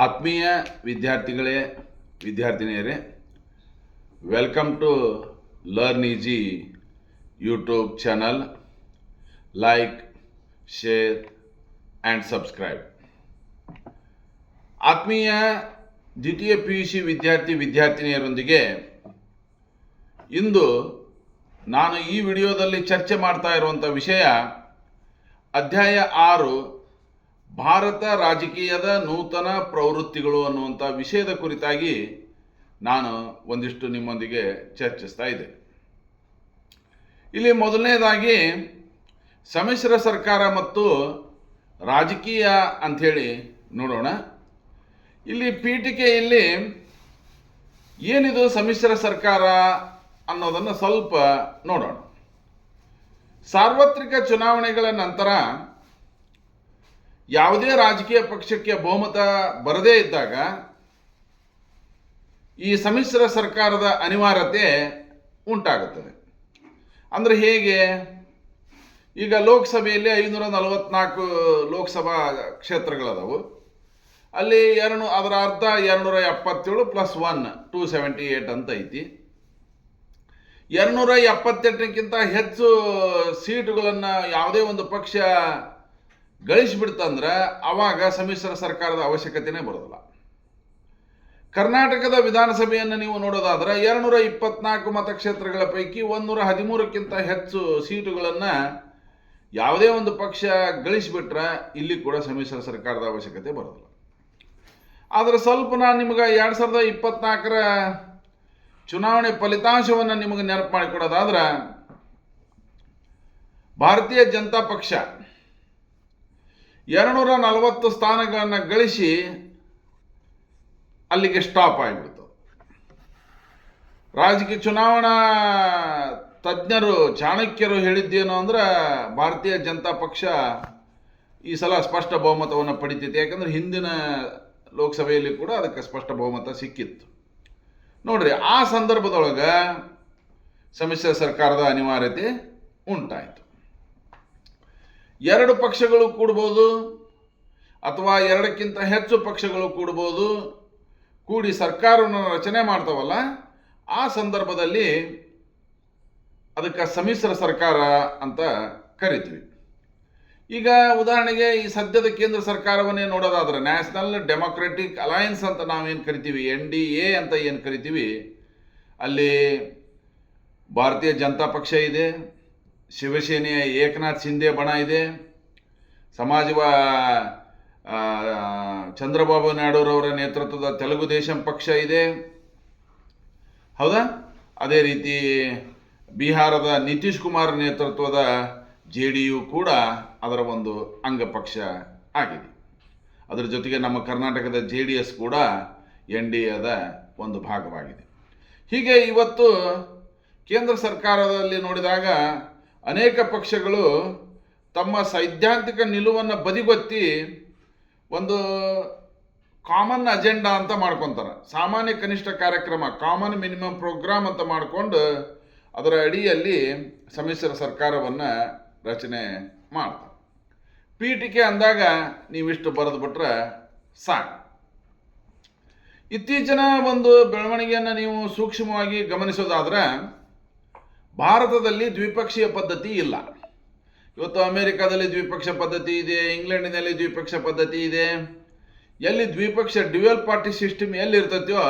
ಆತ್ಮೀಯ ವಿದ್ಯಾರ್ಥಿಗಳೇ, ವಿದ್ಯಾರ್ಥಿನಿಯರೇ, welcome to learn easy YouTube channel. Like, share and subscribe. ಆತ್ಮೀಯ ದ್ವಿತೀಯ PUC ವಿದ್ಯಾರ್ಥಿನಿಯರೊಂದಿಗೆ ಇಂದು ನಾನು ಈ ವಿಡಿಯೋದಲ್ಲಿ ಚರ್ಚೆ ಮಾಡ್ತಾ ಇರುವಂಥ ವಿಷಯ ಅಧ್ಯಾಯ 6 ಭಾರತ ರಾಜಕೀಯದ ನೂತನ ಪ್ರವೃತ್ತಿಗಳು ಅನ್ನುವಂಥ ವಿಷಯದ ಕುರಿತಾಗಿ ನಾನು ಒಂದಿಷ್ಟು ನಿಮ್ಮೊಂದಿಗೆ ಚರ್ಚಿಸ್ತಾ ಇದ್ದೆ. ಇಲ್ಲಿ ಮೊದಲನೇದಾಗಿ ಸಮ್ಮಿಶ್ರ ಸರ್ಕಾರ ಮತ್ತು ರಾಜಕೀಯ ಅಂಥೇಳಿ ನೋಡೋಣ. ಇಲ್ಲಿ ಪೀಠಿಕೆಯಲ್ಲಿ ಏನಿದು ಸಮ್ಮಿಶ್ರ ಸರ್ಕಾರ ಅನ್ನೋದನ್ನು ಸ್ವಲ್ಪ ನೋಡೋಣ. ಸಾರ್ವತ್ರಿಕ ಚುನಾವಣೆಗಳ ನಂತರ ಯಾವುದೇ ರಾಜಕೀಯ ಪಕ್ಷಕ್ಕೆ ಬಹುಮತ ಬರದೇ ಇದ್ದಾಗ ಈ ಸಮ್ಮಿಶ್ರ ಸರ್ಕಾರದ ಅನಿವಾರ್ಯತೆ ಉಂಟಾಗುತ್ತದೆ. ಅಂದರೆ ಹೇಗೆ? ಈಗ ಲೋಕಸಭೆಯಲ್ಲಿ 544 ಲೋಕಸಭಾ ಕ್ಷೇತ್ರಗಳದಾವು. ಅಲ್ಲಿ ಅದರ ಅರ್ಧ 277 ಪ್ಲಸ್ 1 278 ಅಂತ ಐತಿ. 278ಕ್ಕಿಂತ ಹೆಚ್ಚು ಸೀಟುಗಳನ್ನು ಯಾವುದೇ ಒಂದು ಪಕ್ಷ ಗಳಿಸಿಬಿಡ್ತಂದ್ರೆ ಆವಾಗ ಸಮ್ಮಿಶ್ರ ಸರ್ಕಾರದ ಅವಶ್ಯಕತೆನೇ ಬರೋದಿಲ್ಲ. ಕರ್ನಾಟಕದ ವಿಧಾನಸಭೆಯನ್ನು ನೀವು ನೋಡೋದಾದ್ರೆ 224 ಮತಕ್ಷೇತ್ರಗಳ ಪೈಕಿ 113ಕ್ಕಿಂತ ಹೆಚ್ಚು ಸೀಟುಗಳನ್ನು ಯಾವುದೇ ಒಂದು ಪಕ್ಷ ಗಳಿಸಿಬಿಟ್ರೆ ಇಲ್ಲಿ ಕೂಡ ಸಮ್ಮಿಶ್ರ ಸರ್ಕಾರದ ಅವಶ್ಯಕತೆ ಬರೋದಿಲ್ಲ. ಆದರೆ ಸ್ವಲ್ಪ ನಾನು ನಿಮಗೆ 2024ರ ಚುನಾವಣೆ ಫಲಿತಾಂಶವನ್ನು ನಿಮಗೆ ನೆನಪು ಮಾಡಿಕೊಡೋದಾದ್ರೆ, ಭಾರತೀಯ ಜನತಾ ಪಕ್ಷ 240 ಸ್ಥಾನಗಳನ್ನು ಗಳಿಸಿ ಅಲ್ಲಿಗೆ ಸ್ಟಾಪ್ ಆಗಿಬಿಡ್ತು. ರಾಜಕೀಯ ಚುನಾವಣಾ ತಜ್ಞರು, ಚಾಣಕ್ಯರು ಹೇಳಿದ್ದೇನು ಅಂದ್ರೆ, ಭಾರತೀಯ ಜನತಾ ಪಕ್ಷ ಈ ಸಲ ಸ್ಪಷ್ಟ ಬಹುಮತವನ್ನು ಪಡಿತೈತೆ. ಯಾಕಂದ್ರೆ ಹಿಂದಿನ ಲೋಕಸಭೆಯಲ್ಲಿ ಕೂಡ ಅದಕ್ಕೆ ಸ್ಪಷ್ಟ ಬಹುಮತ ಸಿಕ್ಕಿತ್ತು. ನೋಡ್ರಿ, ಆ ಸಂದರ್ಭದೊಳಗೆ ಸಮ್ಮಿಶ್ರ ಸರ್ಕಾರದ ಅನಿವಾರ್ಯತೆ ಉಂಟಾಯಿತು. 2 ಪಕ್ಷಗಳು ಕೂಡ್ಬೋದು ಅಥವಾ 2ಕ್ಕಿಂತ ಹೆಚ್ಚು ಪಕ್ಷಗಳು ಕೂಡ್ಬೋದು. ಕೂಡಿ ಸರ್ಕಾರವನ್ನು ರಚನೆ ಮಾಡ್ತಾವಲ್ಲ, ಆ ಸಂದರ್ಭದಲ್ಲಿ ಅದಕ್ಕೆ ಸಮ್ಮಿಶ್ರ ಸರ್ಕಾರ ಅಂತ ಕರಿತೀವಿ. ಈಗ ಉದಾಹರಣೆಗೆ ಈ ಸದ್ಯದ ಕೇಂದ್ರ ಸರ್ಕಾರವನ್ನೇ ನೋಡೋದಾದ್ರೆ, ನ್ಯಾಷನಲ್ ಡೆಮೊಕ್ರೆಟಿಕ್ ಅಲಯನ್ಸ್ ಅಂತ ನಾವೇನು ಕರಿತೀವಿ, NDA ಅಂತ ಏನು ಕರಿತೀವಿ, ಅಲ್ಲಿ ಭಾರತೀಯ ಜನತಾ ಪಕ್ಷ ಇದೆ, ಶಿವಸೇನೆಯ ಏಕನಾಥ್ ಶಿಂದೆ ಬಣ ಇದೆ, ಚಂದ್ರಬಾಬು ನಾಯ್ಡುರವರ ನೇತೃತ್ವದ ತೆಲುಗು ದೇಶಂ ಪಕ್ಷ ಇದೆ, ಹೌದಾ? ಅದೇ ರೀತಿ ಬಿಹಾರದ ನಿತೀಶ್ ಕುಮಾರ್ ನೇತೃತ್ವದ JDU ಕೂಡ ಅದರ ಒಂದು ಅಂಗಪಕ್ಷ ಆಗಿದೆ. ಅದರ ಜೊತೆಗೆ ನಮ್ಮ ಕರ್ನಾಟಕದ JDS ಕೂಡ NDAದ ಒಂದು ಭಾಗವಾಗಿದೆ. ಹೀಗೆ ಇವತ್ತು ಕೇಂದ್ರ ಸರ್ಕಾರದಲ್ಲಿ ನೋಡಿದಾಗ ಅನೇಕ ಪಕ್ಷಗಳು ತಮ್ಮ ಸೈದ್ಧಾಂತಿಕ ನಿಲುವನ್ನು ಬದಿಗೊತ್ತಿ ಒಂದು ಕಾಮನ್ ಅಜೆಂಡಾ ಅಂತ ಮಾಡ್ಕೊತಾರೆ. ಸಾಮಾನ್ಯ ಕನಿಷ್ಠ ಕಾರ್ಯಕ್ರಮ, ಕಾಮನ್ ಮಿನಿಮಮ್ ಪ್ರೋಗ್ರಾಮ್ ಅಂತ ಮಾಡಿಕೊಂಡು ಅದರ ಅಡಿಯಲ್ಲಿ ಸಮ್ಮಿಶ್ರ ಸರ್ಕಾರವನ್ನು ರಚನೆ ಮಾಡ್ತಾರೆ. ಪೀಠಿಕೆ ಅಂದಾಗ ನೀವಿಷ್ಟು ಬರೆದು ಬಿಟ್ರೆ ಸಾಕು. ಇತ್ತೀಚಿನ ಒಂದು ಬೆಳವಣಿಗೆಯನ್ನು ನೀವು ಸೂಕ್ಷ್ಮವಾಗಿ ಗಮನಿಸೋದಾದ್ರೆ, ಭಾರತದಲ್ಲಿ ದ್ವಿಪಕ್ಷೀಯ ಪದ್ಧತಿ ಇಲ್ಲ. ಇವತ್ತು ಅಮೆರಿಕಾದಲ್ಲಿ ದ್ವಿಪಕ್ಷ ಪದ್ಧತಿ ಇದೆ, ಇಂಗ್ಲೆಂಡಿನಲ್ಲಿ ದ್ವಿಪಕ್ಷ ಪದ್ಧತಿ ಇದೆ. ಎಲ್ಲಿ ದ್ವಿಪಕ್ಷ ಡ್ಯುಯಲ್ ಪಾರ್ಟಿ ಸಿಸ್ಟಮ್ ಎಲ್ಲಿ ಇರ್ತೈತೋ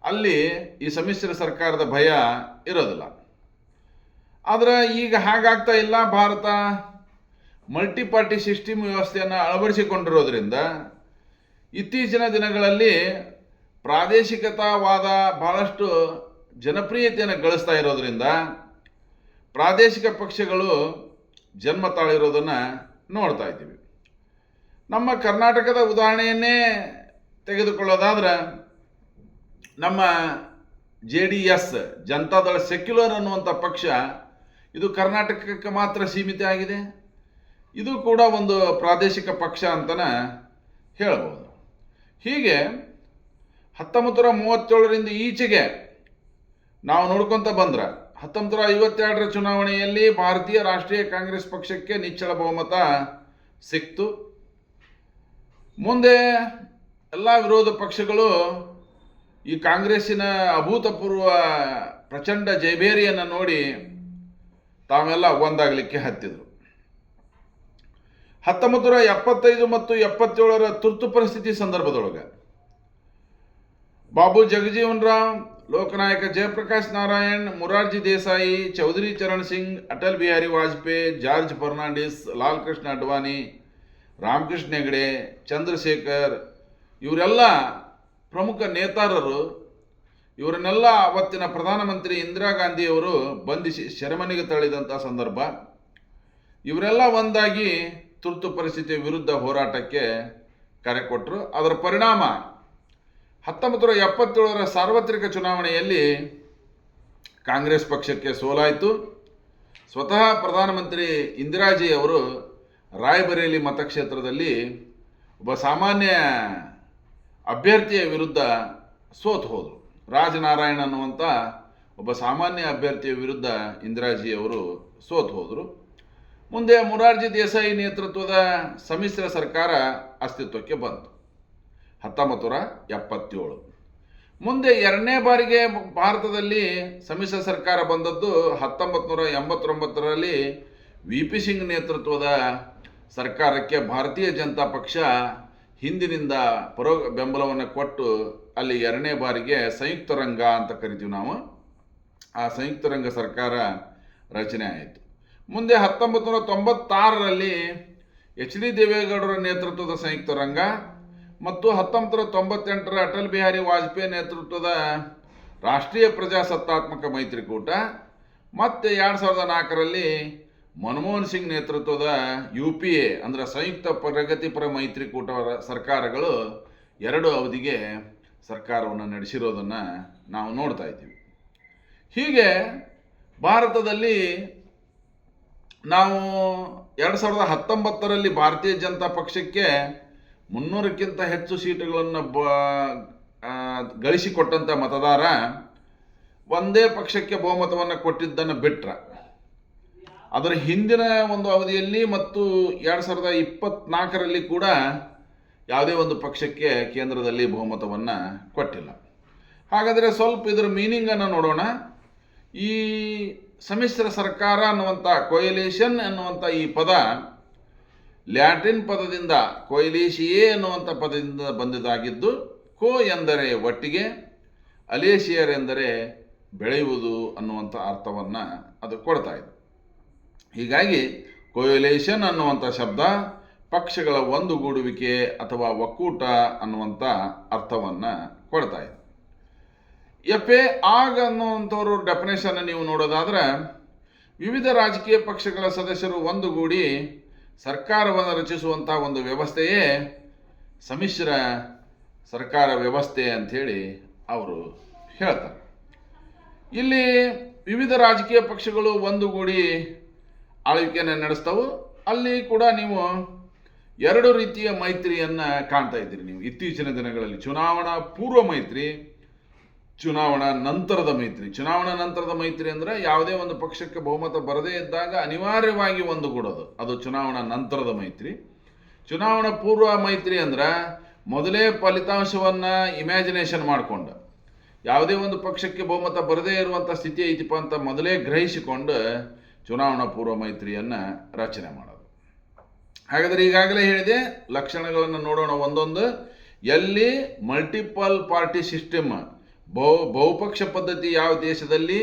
ಅಲ್ಲಿ ಈ ಸಮ್ಮಿಶ್ರ ಸರ್ಕಾರದ ಭಯ ಇರೋದಿಲ್ಲ. ಆದರೆ ಈಗ ಹಾಗಾಗ್ತಾ ಇಲ್ಲ. ಭಾರತ ಮಲ್ಟಿ ಪಾರ್ಟಿ ಸಿಸ್ಟಮ್ ವ್ಯವಸ್ಥೆಯನ್ನು ಅಳವಡಿಸಿಕೊಂಡಿರೋದ್ರಿಂದ ಇತ್ತೀಚಿನ ದಿನಗಳಲ್ಲಿ ಪ್ರಾದೇಶಿಕತಾವಾದ ಬಹಳಷ್ಟು ಜನಪ್ರಿಯತೆಯನ್ನು ಗಳಿಸ್ತಾ ಇರೋದ್ರಿಂದ ಪ್ರಾದೇಶಿಕ ಪಕ್ಷಗಳು ಜನ್ಮ ತಾಳಿರೋದನ್ನು ನೋಡ್ತಾ ಇದ್ದೀವಿ. ನಮ್ಮ ಕರ್ನಾಟಕದ ಉದಾಹರಣೆಯನ್ನೇ ತೆಗೆದುಕೊಳ್ಳೋದಾದ್ರೆ, ನಮ್ಮ JDS ಜನತಾದಳ ಸೆಕ್ಯುಲರ್ ಅನ್ನುವಂಥ ಪಕ್ಷ ಇದು ಕರ್ನಾಟಕಕ್ಕೆ ಮಾತ್ರ ಸೀಮಿತ ಆಗಿದೆ. ಇದು ಕೂಡ ಒಂದು ಪ್ರಾದೇಶಿಕ ಪಕ್ಷ ಅಂತಲೇ ಹೇಳ್ಬೋದು. ಹೀಗೆ 1937ರಿಂದ ಈಚೆಗೆ ನಾವು ನೋಡ್ಕೊತ ಬಂದ್ರೆ 1952ರ ಚುನಾವಣೆಯಲ್ಲಿ ಭಾರತೀಯ ರಾಷ್ಟ್ರೀಯ ಕಾಂಗ್ರೆಸ್ ಪಕ್ಷಕ್ಕೆ ನಿಚ್ಚಳ ಬಹುಮತ ಸಿಕ್ತು. ಮುಂದೆ ಎಲ್ಲ ವಿರೋಧ ಪಕ್ಷಗಳು ಈ ಕಾಂಗ್ರೆಸ್ಸಿನ ಅಭೂತಪೂರ್ವ ಪ್ರಚಂಡ ಜೈಬೇರಿಯನ್ನು ನೋಡಿ ತಾವೆಲ್ಲ ಒಂದಾಗಲಿಕ್ಕೆ ಹತ್ತಿದ್ರು. 1975 ಮತ್ತು 77ರ ತುರ್ತು ಪರಿಸ್ಥಿತಿ ಸಂದರ್ಭದೊಳಗೆ ಬಾಬು ಜಗಜೀವನ್ ರಾಮ್, ಲೋಕನಾಯಕ ಜಯಪ್ರಕಾಶ್ ನಾರಾಯಣ್, ಮುರಾರ್ಜಿ ದೇಸಾಯಿ, ಚೌಧರಿ ಚರಣ್ ಸಿಂಗ್, ಅಟಲ್ ಬಿಹಾರಿ ವಾಜಪೇಯಿ, ಜಾರ್ಜ್ ಫರ್ನಾಂಡಿಸ್, ಲಾಲ್ ಕೃಷ್ಣ ಅಡ್ವಾಣಿ, ರಾಮಕೃಷ್ಣ ಹೆಗಡೆ, ಚಂದ್ರಶೇಖರ್ ಇವರೆಲ್ಲ ಪ್ರಮುಖ ನೇತಾರರು. ಇವರನ್ನೆಲ್ಲ ಅವತ್ತಿನ ಪ್ರಧಾನಮಂತ್ರಿ ಇಂದಿರಾ ಗಾಂಧಿಯವರು ಬಂಧಿಸಿ ಸೆರೆಮನೆಗೆ ತಳ್ಳಿದಂಥ ಸಂದರ್ಭ. ಇವರೆಲ್ಲ ಒಂದಾಗಿ ತುರ್ತು ಪರಿಸ್ಥಿತಿಯ ವಿರುದ್ಧ ಹೋರಾಟಕ್ಕೆ ಕರೆ ಕೊಟ್ಟರು. ಅದರ ಪರಿಣಾಮ 1977ರ ಸಾರ್ವತ್ರಿಕ ಚುನಾವಣೆಯಲ್ಲಿ ಕಾಂಗ್ರೆಸ್ ಪಕ್ಷಕ್ಕೆ ಸೋಲಾಯಿತು. ಸ್ವತಃ ಪ್ರಧಾನಮಂತ್ರಿ ಇಂದಿರಾಜಿ ಅವರು ರಾಯ್ಬರೇಲಿ ಮತಕ್ಷೇತ್ರದಲ್ಲಿ ಒಬ್ಬ ಸಾಮಾನ್ಯ ಅಭ್ಯರ್ಥಿಯ ವಿರುದ್ಧ ಸೋತು ಹೋದರು. ರಾಜನಾರಾಯಣ್ ಅನ್ನುವಂಥ ಒಬ್ಬ ಸಾಮಾನ್ಯ ಅಭ್ಯರ್ಥಿಯ ವಿರುದ್ಧ ಇಂದಿರಾಜಿ ಅವರು ಸೋತು ಹೋದರು. ಮುಂದೆ ಮುರಾರ್ಜಿ ದೇಸಾಯಿ ನೇತೃತ್ವದ ಸಮ್ಮಿಶ್ರ ಸರ್ಕಾರ ಅಸ್ತಿತ್ವಕ್ಕೆ ಬಂತು 1977. ಮುಂದೆ ಎರಡನೇ ಬಾರಿಗೆ ಭಾರತದಲ್ಲಿ ಸಮ್ಮಿಶ್ರ ಸರ್ಕಾರ ಬಂದದ್ದು 1989ರಲ್ಲಿ ವಿ ಪಿ ಸಿಂಗ್ ನೇತೃತ್ವದ ಸರ್ಕಾರಕ್ಕೆ ಭಾರತೀಯ ಜನತಾ ಪಕ್ಷ ಹಿಂದಿನಿಂದ ಬೆಂಬಲವನ್ನು ಕೊಟ್ಟು ಅಲ್ಲಿ ಎರಡನೇ ಬಾರಿಗೆ ಸಂಯುಕ್ತ ರಂಗ ಅಂತ ಕರಿತೀವಿ ನಾವು. ಆ ಸಂಯುಕ್ತ ರಂಗ ಸರ್ಕಾರ ರಚನೆ ಆಯಿತು. ಮುಂದೆ 1996ರಲ್ಲಿ ಎಚ್ ಡಿ ದೇವೇಗೌಡರ ನೇತೃತ್ವದ ಸಂಯುಕ್ತ ರಂಗ ಮತ್ತು 1998ರ ಅಟಲ್ ಬಿಹಾರಿ ವಾಜಪೇಯಿ ನೇತೃತ್ವದ ರಾಷ್ಟ್ರೀಯ ಪ್ರಜಾಸತ್ತಾತ್ಮಕ ಮೈತ್ರಿಕೂಟ ಮತ್ತು 2004ರಲ್ಲಿ ಮನಮೋಹನ್ ಸಿಂಗ್ ನೇತೃತ್ವದ UPA ಅಂದರೆ ಸಂಯುಕ್ತ ಪ್ರಗತಿಪರ ಮೈತ್ರಿಕೂಟ ಸರ್ಕಾರಗಳು 2 ಅವಧಿಗೆ ಸರ್ಕಾರವನ್ನು ನಡೆಸಿರೋದನ್ನು ನಾವು ನೋಡ್ತಾ ಇದ್ದೀವಿ. ಹೀಗೆ ಭಾರತದಲ್ಲಿ ನಾವು 2019ರಲ್ಲಿ ಭಾರತೀಯ ಜನತಾ ಪಕ್ಷಕ್ಕೆ 300ಕ್ಕಿಂತ ಹೆಚ್ಚು ಸೀಟುಗಳನ್ನು ಗಳಿಸಿಕೊಟ್ಟಂಥ ಮತದಾರ ಒಂದೇ ಪಕ್ಷಕ್ಕೆ ಬಹುಮತವನ್ನು ಕೊಟ್ಟಿದ್ದನ್ನು ಬಿಟ್ಟರೆ, ಅದರ ಹಿಂದಿನ ಒಂದು ಅವಧಿಯಲ್ಲಿ ಮತ್ತು 2024ರಲ್ಲಿ ಕೂಡ ಯಾವುದೇ ಒಂದು ಪಕ್ಷಕ್ಕೆ ಕೇಂದ್ರದಲ್ಲಿ ಬಹುಮತವನ್ನು ಕೊಟ್ಟಿಲ್ಲ. ಹಾಗಾದರೆ ಸ್ವಲ್ಪ ಇದರ ಮೀನಿಂಗನ್ನು ನೋಡೋಣ. ಈ ಸಮ್ಮಿಶ್ರ ಸರ್ಕಾರ ಅನ್ನುವಂಥ ಕೊಯಲೇಷನ್ ಅನ್ನುವಂಥ ಈ ಪದ ಲ್ಯಾಟಿನ್ ಪದದಿಂದ ಕೊಯಲೇಷಿಯೇ ಅನ್ನುವಂಥ ಪದದಿಂದ ಬಂದಿದ್ದಾಗಿದ್ದು, ಕೋ ಎಂದರೆ ಒಟ್ಟಿಗೆ, ಅಲೇಷಿಯರ್ ಎಂದರೆ ಬೆಳೆಯುವುದು ಅನ್ನುವಂಥ ಅರ್ಥವನ್ನು ಅದು ಕೊಡ್ತಾ ಇದೆ. ಹೀಗಾಗಿ ಕೊಯಲೇಷನ್ ಅನ್ನುವಂಥ ಶಬ್ದ ಪಕ್ಷಗಳ ಒಂದುಗೂಡುವಿಕೆ ಅಥವಾ ಒಕ್ಕೂಟ ಅನ್ನುವಂಥ ಅರ್ಥವನ್ನು ಕೊಡ್ತಾ ಇದೆ. ಆಗ ಅನ್ನುವಂಥವ್ರ ಡೆಫಿನೇಷನ್ ನೀವು ನೋಡೋದಾದರೆ, ವಿವಿಧ ರಾಜಕೀಯ ಪಕ್ಷಗಳ ಸದಸ್ಯರು ಒಂದುಗೂಡಿ ಸರ್ಕಾರವನ್ನು ರಚಿಸುವಂಥ ಒಂದು ವ್ಯವಸ್ಥೆಯೇ ಸಮ್ಮಿಶ್ರ ಸರ್ಕಾರ ವ್ಯವಸ್ಥೆ ಅಂಥೇಳಿ ಅವರು ಹೇಳ್ತಾರೆ. ಇಲ್ಲಿ ವಿವಿಧ ರಾಜಕೀಯ ಪಕ್ಷಗಳು ಒಂದುಗೂಡಿ ಆಳ್ವಿಕೆಯನ್ನು ನಡೆಸ್ತವು. ಅಲ್ಲಿ ಕೂಡ ನೀವು 2 ರೀತಿಯ ಮೈತ್ರಿಯನ್ನು ಕಾಣ್ತಾ ಇದ್ದೀರಿ ನೀವು ಇತ್ತೀಚಿನ ದಿನಗಳಲ್ಲಿ. ಚುನಾವಣಾ ಪೂರ್ವ ಮೈತ್ರಿ, ಚುನಾವಣಾ ನಂತರದ ಮೈತ್ರಿ. ಚುನಾವಣಾ ನಂತರದ ಮೈತ್ರಿ ಅಂದರೆ ಯಾವುದೇ ಒಂದು ಪಕ್ಷಕ್ಕೆ ಬಹುಮತ ಬರದೇ ಇದ್ದಾಗ ಅನಿವಾರ್ಯವಾಗಿ ಒಂದುಗೂಡೋದು, ಅದು ಚುನಾವಣಾ ನಂತರದ ಮೈತ್ರಿ. ಚುನಾವಣಾ ಪೂರ್ವ ಮೈತ್ರಿ ಅಂದ್ರೆ ಮೊದಲೇ ಫಲಿತಾಂಶವನ್ನು ಇಮ್ಯಾಜಿನೇಷನ್ ಮಾಡಿಕೊಂಡು ಯಾವುದೇ ಒಂದು ಪಕ್ಷಕ್ಕೆ ಬಹುಮತ ಬರದೇ ಇರುವಂಥ ಸ್ಥಿತಿ ಐತಿಪ್ಪ ಅಂತ ಮೊದಲೇ ಗ್ರಹಿಸಿಕೊಂಡು ಚುನಾವಣಾ ಪೂರ್ವ ಮೈತ್ರಿಯನ್ನು ರಚನೆ ಮಾಡೋದು. ಹಾಗಾದರೆ ಈಗಾಗಲೇ ಹೇಳಿದೆ, ಲಕ್ಷಣಗಳನ್ನು ನೋಡೋಣ ಒಂದೊಂದು. ಎಲ್ಲಿ ಮಲ್ಟಿಪಲ್ ಪಾರ್ಟಿ ಸಿಸ್ಟಮ್ ಬಹುಪಕ್ಷ ಪದ್ಧತಿ ಯಾವ ದೇಶದಲ್ಲಿ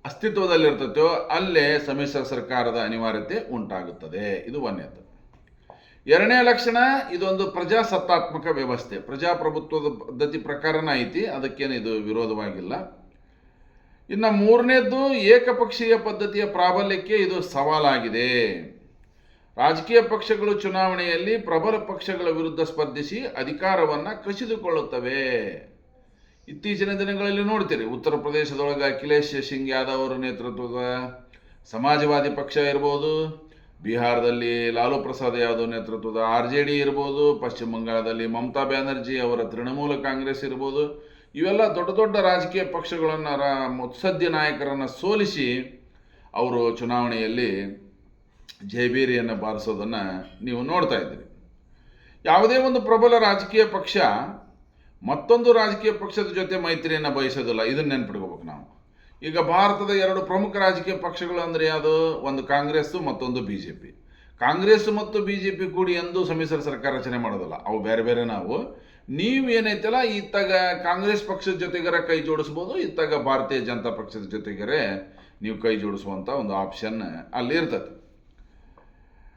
ಅಸ್ತಿತ್ವದಲ್ಲಿರ್ತೈತೋ ಅಲ್ಲೇ ಸಮ್ಮಿಶ್ರ ಸರ್ಕಾರದ ಅನಿವಾರ್ಯತೆ ಉಂಟಾಗುತ್ತದೆ. ಇದು ಒಂದನೇದು. ಎರಡನೇ ಲಕ್ಷಣ, ಇದೊಂದು ಪ್ರಜಾಸತ್ತಾತ್ಮಕ ವ್ಯವಸ್ಥೆ, ಪ್ರಜಾಪ್ರಭುತ್ವದ ಪದ್ಧತಿ ಪ್ರಕಾರನ ಐತಿ, ಅದಕ್ಕೇನು ಇದು ವಿರೋಧವಾಗಿಲ್ಲ. ಇನ್ನು ಮೂರನೇದ್ದು, ಏಕಪಕ್ಷೀಯ ಪದ್ಧತಿಯ ಪ್ರಾಬಲ್ಯಕ್ಕೆ ಇದು ಸವಾಲಾಗಿದೆ. ರಾಜಕೀಯ ಪಕ್ಷಗಳು ಚುನಾವಣೆಯಲ್ಲಿ ಪ್ರಬಲ ಪಕ್ಷಗಳ ವಿರುದ್ಧ ಸ್ಪರ್ಧಿಸಿ ಅಧಿಕಾರವನ್ನು ಕಸಿದುಕೊಳ್ಳುತ್ತವೆ. ಇತ್ತೀಚಿನ ದಿನಗಳಲ್ಲಿ ನೋಡ್ತೀರಿ, ಉತ್ತರ ಪ್ರದೇಶದೊಳಗೆ ಅಖಿಲೇಶ್ ಸಿಂಗ್ ಯಾದವ್ ಅವರ ನೇತೃತ್ವದ ಸಮಾಜವಾದಿ ಪಕ್ಷ ಇರ್ಬೋದು, ಬಿಹಾರದಲ್ಲಿ ಲಾಲು ಪ್ರಸಾದ್ ಯಾದವ್ ನೇತೃತ್ವದ RJD ಇರ್ಬೋದು, ಪಶ್ಚಿಮ ಬಂಗಾಳದಲ್ಲಿ ಮಮತಾ ಬ್ಯಾನರ್ಜಿ ಅವರ ತೃಣಮೂಲ ಕಾಂಗ್ರೆಸ್ ಇರ್ಬೋದು, ಇವೆಲ್ಲ ದೊಡ್ಡ ದೊಡ್ಡ ರಾಜಕೀಯ ಪಕ್ಷಗಳನ್ನು ಮುತ್ಸದ್ದಿ ನಾಯಕರನ್ನು ಸೋಲಿಸಿ ಅವರು ಚುನಾವಣೆಯಲ್ಲಿ ಜಯಬೇರಿಯನ್ನು ಬಾರಿಸೋದನ್ನು ನೀವು ನೋಡ್ತಾ ಇದ್ದೀರಿ. ಯಾವುದೇ ಒಂದು ಪ್ರಬಲ ರಾಜಕೀಯ ಪಕ್ಷ ಮತ್ತೊಂದು ರಾಜಕೀಯ ಪಕ್ಷದ ಜೊತೆ ಮೈತ್ರಿಯನ್ನು ಬಯಸೋದಿಲ್ಲ. ಇದನ್ನ ನೆನ್ಪಿಟ್ಕೋಬೇಕು ನಾವು. ಈಗ ಭಾರತದ ಎರಡು ಪ್ರಮುಖ ರಾಜಕೀಯ ಪಕ್ಷಗಳು ಅಂದರೆ ಯಾವುದು? ಒಂದು ಕಾಂಗ್ರೆಸ್ಸು, ಮತ್ತೊಂದು ಬಿ ಜೆ ಪಿ. ಕಾಂಗ್ರೆಸ್ ಮತ್ತು ಬಿ ಜೆ ಪಿ ಕೂಡಿ ಎಂದೂ ಸಮ್ಮಿಶ್ರ ಸರ್ಕಾರ ರಚನೆ ಮಾಡೋದಿಲ್ಲ. ಅವು ಬೇರೆ ಬೇರೆ. ನೀವು ಏನೈತಲ್ಲ, ಇತ್ತಾಗ ಕಾಂಗ್ರೆಸ್ ಪಕ್ಷದ ಜೊತೆಗರ ಕೈ ಜೋಡಿಸ್ಬೋದು, ಇತ್ತಾಗ ಭಾರತೀಯ ಜನತಾ ಪಕ್ಷದ ಜೊತೆಗರೆ ನೀವು ಕೈ ಜೋಡಿಸುವಂಥ ಒಂದು ಆಪ್ಷನ್ ಅಲ್ಲಿ ಇರ್ತದೆ.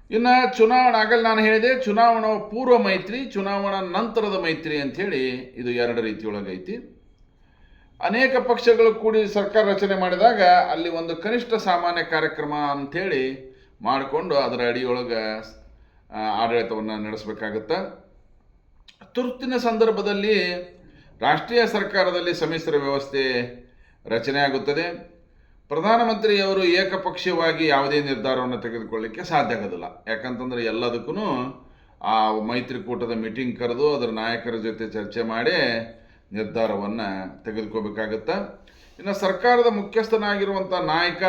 ಇನ್ನು ಚುನಾವಣಾ, ಆಗಲ್ಲ ನಾನು ಹೇಳಿದೆ, ಚುನಾವಣಾ ಪೂರ್ವ ಮೈತ್ರಿ, ಚುನಾವಣಾ ನಂತರದ ಮೈತ್ರಿ ಅಂಥೇಳಿ ಇದು ಎರಡು ರೀತಿಯೊಳಗೈತಿ. ಅನೇಕ ಪಕ್ಷಗಳು ಕೂಡಿ ಸರ್ಕಾರ ರಚನೆ ಮಾಡಿದಾಗ ಅಲ್ಲಿ ಒಂದು ಕನಿಷ್ಠ ಸಾಮಾನ್ಯ ಕಾರ್ಯಕ್ರಮ ಅಂಥೇಳಿ ಮಾಡಿಕೊಂಡು ಅದರ ಅಡಿಯೊಳಗೆ ಆಡಳಿತವನ್ನು ನಡೆಸಬೇಕಾಗತ್ತೆ. ತುರ್ತಿನ ಸಂದರ್ಭದಲ್ಲಿ ರಾಷ್ಟ್ರೀಯ ಸರ್ಕಾರದಲ್ಲಿ ಸಮ್ಮಿಶ್ರ ವ್ಯವಸ್ಥೆ ರಚನೆ ಆಗುತ್ತದೆ. ಪ್ರಧಾನಮಂತ್ರಿಯವರು ಏಕಪಕ್ಷೀಯವಾಗಿ ಯಾವುದೇ ನಿರ್ಧಾರವನ್ನು ತೆಗೆದುಕೊಳ್ಳಲಿಕ್ಕೆ ಸಾಧ್ಯ ಆಗೋದಿಲ್ಲ. ಯಾಕಂತಂದರೆ ಎಲ್ಲದಕ್ಕೂ ಆ ಮೈತ್ರಿಕೂಟದ ಮೀಟಿಂಗ್ ಕರೆದು ಅದರ ನಾಯಕರ ಜೊತೆ ಚರ್ಚೆ ಮಾಡಿ ನಿರ್ಧಾರವನ್ನು ತೆಗೆದುಕೋಬೇಕಾಗತ್ತೆ. ಇನ್ನು ಸರ್ಕಾರದ ಮುಖ್ಯಸ್ಥನಾಗಿರುವಂಥ ನಾಯಕ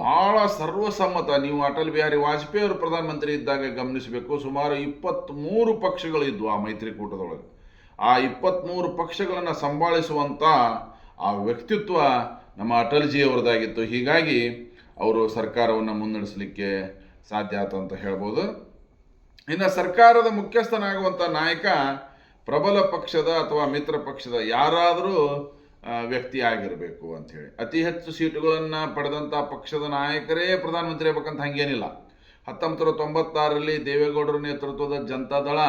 ಭಾಳ ಸರ್ವಸಮ್ಮತ. ನೀವು ಅಟಲ್ ಬಿಹಾರಿ ವಾಜಪೇಯಿ ಅವರು ಪ್ರಧಾನಮಂತ್ರಿ ಇದ್ದಾಗ ಗಮನಿಸಬೇಕು, ಸುಮಾರು 23 ಪಕ್ಷಗಳಿದ್ವು ಆ ಮೈತ್ರಿಕೂಟದೊಳಗೆ. ಆ 23 ಪಕ್ಷಗಳನ್ನು ಸಂಭಾಳಿಸುವಂಥ ಆ ವ್ಯಕ್ತಿತ್ವ ನಮ್ಮ ಅಟಲ್ಜಿಯವರದಾಗಿತ್ತು. ಹೀಗಾಗಿ ಅವರು ಸರ್ಕಾರವನ್ನು ಮುನ್ನಡೆಸಲಿಕ್ಕೆ ಸಾಧ್ಯ ಆಯ್ತು ಅಂತ ಹೇಳ್ಬೋದು. ಇನ್ನು ಸರ್ಕಾರದ ಮುಖ್ಯಸ್ಥನಾಗುವಂಥ ನಾಯಕ ಪ್ರಬಲ ಪಕ್ಷದ ಅಥವಾ ಮಿತ್ರ ಪಕ್ಷದ ಯಾರಾದರೂ ವ್ಯಕ್ತಿ ಆಗಿರಬೇಕು ಅಂಥೇಳಿ. ಅತಿ ಹೆಚ್ಚು ಸೀಟುಗಳನ್ನು ಪಡೆದಂಥ ಪಕ್ಷದ ನಾಯಕರೇ ಪ್ರಧಾನಮಂತ್ರಿ ಆಗ್ಬೇಕಂತ ಹಂಗೇನಿಲ್ಲ. 1996ರಲ್ಲಿ ದೇವೇಗೌಡರ ನೇತೃತ್ವದ ಜನತಾದಳ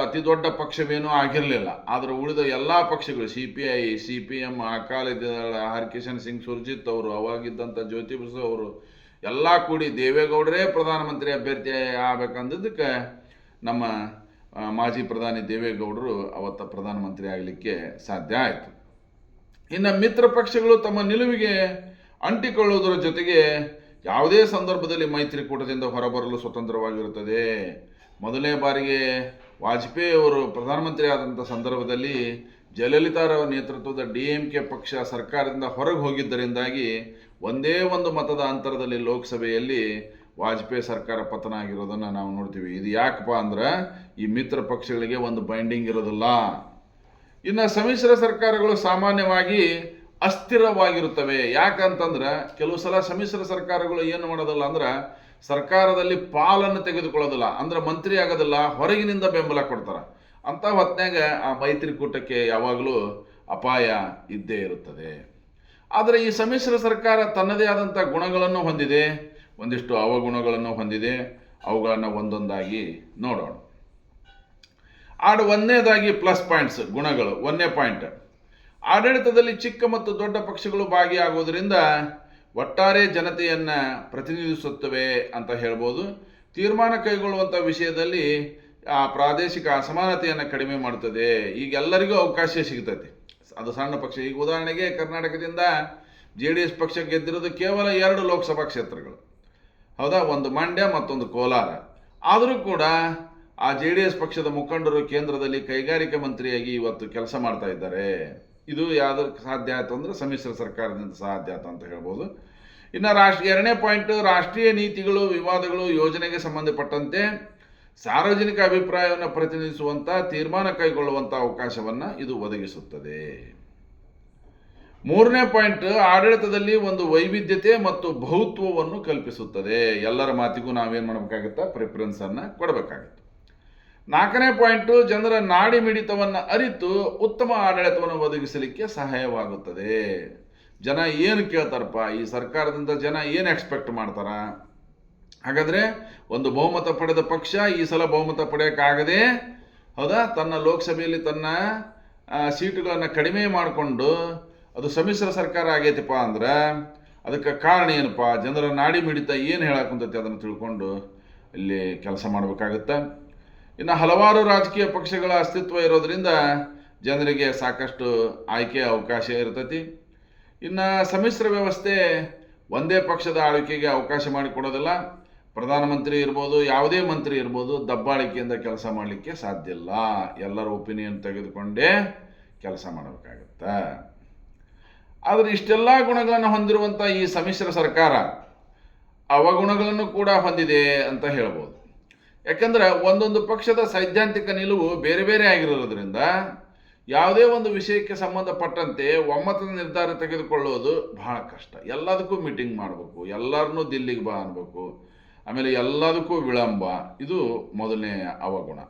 ಅತಿ ದೊಡ್ಡ ಪಕ್ಷವೇನೂ ಆಗಿರಲಿಲ್ಲ. ಆದರೆ ಉಳಿದ ಎಲ್ಲ ಪಕ್ಷಗಳು CPI, CPM, ಅಕಾಲಿದಳ, ಹರ್ಕಿಶನ್ ಸಿಂಗ್ ಸುರ್ಜಿತ್ ಅವರು, ಅವಾಗಿದ್ದಂಥ ಜ್ಯೋತಿ ಬಸು ಅವರು ಎಲ್ಲ ಕೂಡಿ ದೇವೇಗೌಡರೇ ಪ್ರಧಾನಮಂತ್ರಿ ಅಭ್ಯರ್ಥಿ ಆಗಬೇಕಂದಿದ್ದಕ್ಕೆ ನಮ್ಮ ಮಾಜಿ ಪ್ರಧಾನಿ ದೇವೇಗೌಡರು ಅವತ್ತ ಪ್ರಧಾನಮಂತ್ರಿ ಆಗಲಿಕ್ಕೆ ಸಾಧ್ಯ ಆಯಿತು. ಇನ್ನು ಮಿತ್ರ ಪಕ್ಷಗಳು ತಮ್ಮ ನಿಲುವಿಗೆ ಅಂಟಿಕೊಳ್ಳುವುದರ ಜೊತೆಗೆ ಯಾವುದೇ ಸಂದರ್ಭದಲ್ಲಿ ಮೈತ್ರಿಕೂಟದಿಂದ ಹೊರಬರಲು ಸ್ವತಂತ್ರವಾಗಿರುತ್ತದೆ. ಮೊದಲನೇ ಬಾರಿಗೆ ವಾಜಪೇಯಿ ಅವರು ಪ್ರಧಾನಮಂತ್ರಿ ಆದಂಥ ಸಂದರ್ಭದಲ್ಲಿ ಜಯಲಲಿತಾರವರ ನೇತೃತ್ವದ DMK ಪಕ್ಷ ಸರ್ಕಾರದಿಂದ ಹೊರಗೆ ಹೋಗಿದ್ದರಿಂದಾಗಿ ಒಂದೇ ಒಂದು ಮತದ ಅಂತರದಲ್ಲಿ ಲೋಕಸಭೆಯಲ್ಲಿ ವಾಜಪೇಯಿ ಸರ್ಕಾರ ಪತನ ಆಗಿರೋದನ್ನು ನಾವು ನೋಡ್ತೀವಿ. ಇದು ಯಾಕಪ್ಪ ಅಂದ್ರೆ ಈ ಮಿತ್ರ ಪಕ್ಷಗಳಿಗೆ ಒಂದು ಬೈಂಡಿಂಗ್ ಇರೋದಿಲ್ಲ. ಇನ್ನು ಸಮ್ಮಿಶ್ರ ಸರ್ಕಾರಗಳು ಸಾಮಾನ್ಯವಾಗಿ ಅಸ್ಥಿರವಾಗಿರುತ್ತವೆ. ಯಾಕಂತಂದ್ರೆ ಕೆಲವು ಸಲ ಸಮ್ಮಿಶ್ರ ಸರ್ಕಾರಗಳು ಏನು ಮಾಡೋದಿಲ್ಲ ಅಂದ್ರೆ ಸರ್ಕಾರದಲ್ಲಿ ಪಾಲನ್ನು ತೆಗೆದುಕೊಳ್ಳೋದಿಲ್ಲ, ಅಂದ್ರೆ ಮಂತ್ರಿ ಆಗೋದಿಲ್ಲ, ಹೊರಗಿನಿಂದ ಬೆಂಬಲ ಕೊಡ್ತಾರೆ. ಅಂಥ ಹೊತ್ನ್ಯಾಗ ಆ ಮೈತ್ರಿಕೂಟಕ್ಕೆ ಯಾವಾಗಲೂ ಅಪಾಯ ಇದ್ದೇ ಇರುತ್ತದೆ. ಆದರೆ ಈ ಸಮ್ಮಿಶ್ರ ಸರ್ಕಾರ ತನ್ನದೇ ಆದಂಥ ಗುಣಗಳನ್ನು ಹೊಂದಿದೆ, ಒಂದಿಷ್ಟು ಅವಗುಣಗಳನ್ನು ಹೊಂದಿದೆ. ಅವುಗಳನ್ನು ಒಂದೊಂದಾಗಿ ನೋಡೋಣ. ಒಂದನೇದಾಗಿ ಪ್ಲಸ್ ಪಾಯಿಂಟ್ಸ್, ಗುಣಗಳು. ಒಂದನೇ ಪಾಯಿಂಟ್, ಆಡಳಿತದಲ್ಲಿ ಚಿಕ್ಕ ಮತ್ತು ದೊಡ್ಡ ಪಕ್ಷಗಳು ಭಾಗಿಯಾಗುವುದರಿಂದ ಒಟ್ಟಾರೆ ಜನತೆಯನ್ನು ಪ್ರತಿನಿಧಿಸುತ್ತವೆ ಅಂತ ಹೇಳ್ಬೋದು. ತೀರ್ಮಾನ ಕೈಗೊಳ್ಳುವಂಥ ವಿಷಯದಲ್ಲಿ ಆ ಪ್ರಾದೇಶಿಕ ಅಸಮಾನತೆಯನ್ನು ಕಡಿಮೆ ಮಾಡ್ತದೆ. ಈಗ ಎಲ್ಲರಿಗೂ ಅವಕಾಶ ಸಿಗ್ತೈತಿ. ಅದು ಸಣ್ಣ ಪಕ್ಷ. ಈಗ ಉದಾಹರಣೆಗೆ ಕರ್ನಾಟಕದಿಂದ JDS ಪಕ್ಷ ಗೆದ್ದಿರೋದು ಕೇವಲ 2 ಲೋಕಸಭಾ ಕ್ಷೇತ್ರಗಳು, ಹೌದಾ? ಒಂದು ಮಂಡ್ಯ, ಮತ್ತೊಂದು ಕೋಲಾರ. ಆದರೂ ಕೂಡ ಆ JDS ಪಕ್ಷದ ಮುಖಂಡರು ಕೇಂದ್ರದಲ್ಲಿ ಕೈಗಾರಿಕಾ ಮಂತ್ರಿಯಾಗಿ ಇವತ್ತು ಕೆಲಸ ಮಾಡ್ತಾ ಇದ್ದಾರೆ. ಇದು ಯಾವುದಕ್ಕೆ ಸಾಧ್ಯ ಆಯಿತು ಅಂದರೆ ಸಮ್ಮಿಶ್ರ ಸರ್ಕಾರದಿಂದ ಸಾಧ್ಯ ಆಯ್ತು ಅಂತ ಹೇಳ್ಬೋದು. ಇನ್ನು ಎರಡನೇ ಪಾಯಿಂಟ್, ರಾಷ್ಟ್ರೀಯ ನೀತಿಗಳು, ವಿವಾದಗಳು, ಯೋಜನೆಗೆ ಸಂಬಂಧಪಟ್ಟಂತೆ ಸಾರ್ವಜನಿಕ ಅಭಿಪ್ರಾಯವನ್ನು ಪ್ರತಿನಿಧಿಸುವಂಥ, ತೀರ್ಮಾನ ಕೈಗೊಳ್ಳುವಂಥ ಅವಕಾಶವನ್ನು ಇದು ಒದಗಿಸುತ್ತದೆ. ಮೂರನೇ ಪಾಯಿಂಟ್, ಆಡಳಿತದಲ್ಲಿ ಒಂದು ವೈವಿಧ್ಯತೆ ಮತ್ತು ಬಹುತ್ವವನ್ನು ಕಲ್ಪಿಸುತ್ತದೆ. ಎಲ್ಲರ ಮಾತಿಗೂ ನಾವೇನು ಮಾಡಬೇಕಾಗುತ್ತೆ? ಪ್ರಿಫರೆನ್ಸನ್ನು ಕೊಡಬೇಕಾಗುತ್ತೆ. ನಾಲ್ಕನೇ ಪಾಯಿಂಟು, ಜನರ ನಾಡಿ ಮಿಡಿತವನ್ನು ಅರಿತು ಉತ್ತಮ ಆಡಳಿತವನ್ನು ಒದಗಿಸಲಿಕ್ಕೆ ಸಹಾಯವಾಗುತ್ತದೆ. ಜನ ಏನು ಕೇಳ್ತಾರಪ್ಪ, ಈ ಸರ್ಕಾರದಿಂದ ಜನ ಏನು ಎಕ್ಸ್ಪೆಕ್ಟ್ ಮಾಡ್ತಾರ? ಹಾಗಾದರೆ ಒಂದು ಬಹುಮತ ಪಡೆದ ಪಕ್ಷ ಈ ಸಲ ಬಹುಮತ ಪಡೆಯೋಕ್ಕಾಗದೆ, ಹೌದಾ, ತನ್ನ ಲೋಕಸಭೆಯಲ್ಲಿ ತನ್ನ ಸೀಟುಗಳನ್ನು ಕಡಿಮೆ ಮಾಡಿಕೊಂಡು ಅದು ಸಮ್ಮಿಶ್ರ ಸರ್ಕಾರ ಆಗೈತಪ್ಪ ಅಂದ್ರೆ ಅದಕ್ಕೆ ಕಾರಣ ಏನಪ್ಪ? ಜನರ ನಾಡಿ ಮಿಡಿತ ಏನು ಹೇಳಕ್ಕಂತೈತಿ ಅದನ್ನು ತಿಳ್ಕೊಂಡು ಇಲ್ಲಿ ಕೆಲಸ ಮಾಡಬೇಕಾಗುತ್ತೆ. ಇನ್ನು ಹಲವಾರು ರಾಜಕೀಯ ಪಕ್ಷಗಳ ಅಸ್ತಿತ್ವ ಇರೋದರಿಂದ ಜನರಿಗೆ ಸಾಕಷ್ಟು ಆಯ್ಕೆಯ ಅವಕಾಶ ಇರ್ತೈತಿ. ಇನ್ನು ಸಮ್ಮಿಶ್ರ ವ್ಯವಸ್ಥೆ ಒಂದೇ ಪಕ್ಷದ ಆಳ್ವಿಕೆಗೆ ಅವಕಾಶ ಮಾಡಿಕೊಡೋದಿಲ್ಲ. ಪ್ರಧಾನಮಂತ್ರಿ ಇರ್ಬೋದು, ಯಾವುದೇ ಮಂತ್ರಿ ಇರ್ಬೋದು, ದಬ್ಬಾಳಿಕೆಯಿಂದ ಕೆಲಸ ಮಾಡಲಿಕ್ಕೆ ಸಾಧ್ಯ ಇಲ್ಲ. ಎಲ್ಲರ ಒಪಿನಿಯನ್ ತೆಗೆದುಕೊಂಡೇ ಕೆಲಸ ಮಾಡಬೇಕಾಗತ್ತೆ. ಆದರೆ ಇಷ್ಟೆಲ್ಲ ಗುಣಗಳನ್ನು ಹೊಂದಿರುವಂಥ ಈ ಸಮ್ಮಿಶ್ರ ಸರ್ಕಾರ ಅವಗುಣಗಳನ್ನು ಕೂಡ ಹೊಂದಿದೆ ಅಂತ ಹೇಳ್ಬೋದು. ಯಾಕಂದ್ರೆ ಒಂದೊಂದು ಪಕ್ಷದ ಸೈದ್ಧಾಂತಿಕ ನಿಲುವು ಬೇರೆ ಬೇರೆ ಆಗಿರೋದ್ರಿಂದ ಯಾವುದೇ ಒಂದು ವಿಷಯಕ್ಕೆ ಸಂಬಂಧಪಟ್ಟಂತೆ ಒಮ್ಮತದ ನಿರ್ಧಾರ ತೆಗೆದುಕೊಳ್ಳೋದು ಬಹಳ ಕಷ್ಟ. ಎಲ್ಲದಕ್ಕೂ ಮೀಟಿಂಗ್ ಮಾಡಬೇಕು, ಎಲ್ಲರನ್ನೂ ದಿಲ್ಲಿಗೆ ಬಾ ಅನ್ಬೇಕು, ಆಮೇಲೆ ಎಲ್ಲದಕ್ಕೂ ವಿಳಂಬ. ಇದು ಮೊದಲನೇ ಅವಗುಣ.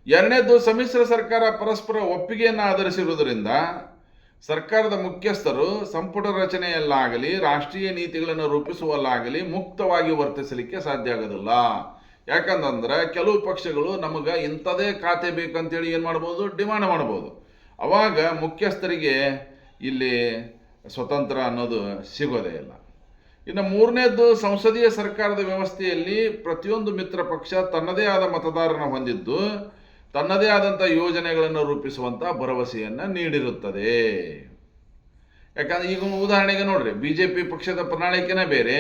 ಎರಡನೇದು, ಸಮ್ಮಿಶ್ರ ಸರ್ಕಾರ ಪರಸ್ಪರ ಒಪ್ಪಿಗೆಯನ್ನು ಆಧರಿಸಿರುವುದರಿಂದ ಸರ್ಕಾರದ ಮುಖ್ಯಸ್ಥರು ಸಂಪುಟ ರಚನೆಯಲ್ಲಾಗಲಿ ರಾಷ್ಟ್ರೀಯ ನೀತಿಗಳನ್ನು ರೂಪಿಸುವಲ್ಲಾಗಲಿ ಮುಕ್ತವಾಗಿ ವರ್ತಿಸಲಿಕ್ಕೆ ಸಾಧ್ಯ ಆಗೋದಿಲ್ಲ. ಯಾಕಂತಂದ್ರೆ ಕೆಲವು ಪಕ್ಷಗಳು ನಮಗೆ ಇಂಥದೇ ಖಾತೆ ಬೇಕಂತೇಳಿ ಏನು ಮಾಡ್ಬೋದು, ಡಿಮಾಂಡ್ ಮಾಡ್ಬೋದು. ಅವಾಗ ಮುಖ್ಯಸ್ಥರಿಗೆ ಇಲ್ಲಿ ಸ್ವತಂತ್ರ ಅನ್ನೋದು ಸಿಗೋದೇ ಇಲ್ಲ. ಇನ್ನು ಮೂರನೇದ್ದು, ಸಂಸದೀಯ ಸರ್ಕಾರದ ವ್ಯವಸ್ಥೆಯಲ್ಲಿ ಪ್ರತಿಯೊಂದು ಮಿತ್ರ ಪಕ್ಷ ತನ್ನದೇ ಆದ ಮತದಾರನ ಹೊಂದಿದ್ದು ತನ್ನದೇ ಆದಂಥ ಯೋಜನೆಗಳನ್ನು ರೂಪಿಸುವಂಥ ಭರವಸೆಯನ್ನು ನೀಡಿರುತ್ತದೆ. ಯಾಕಂದ್ರೆ ಈಗ ಉದಾಹರಣೆಗೆ ನೋಡ್ರಿ, BJP ಪಕ್ಷದ ಪ್ರಣಾಳಿಕೆನೇ ಬೇರೆ,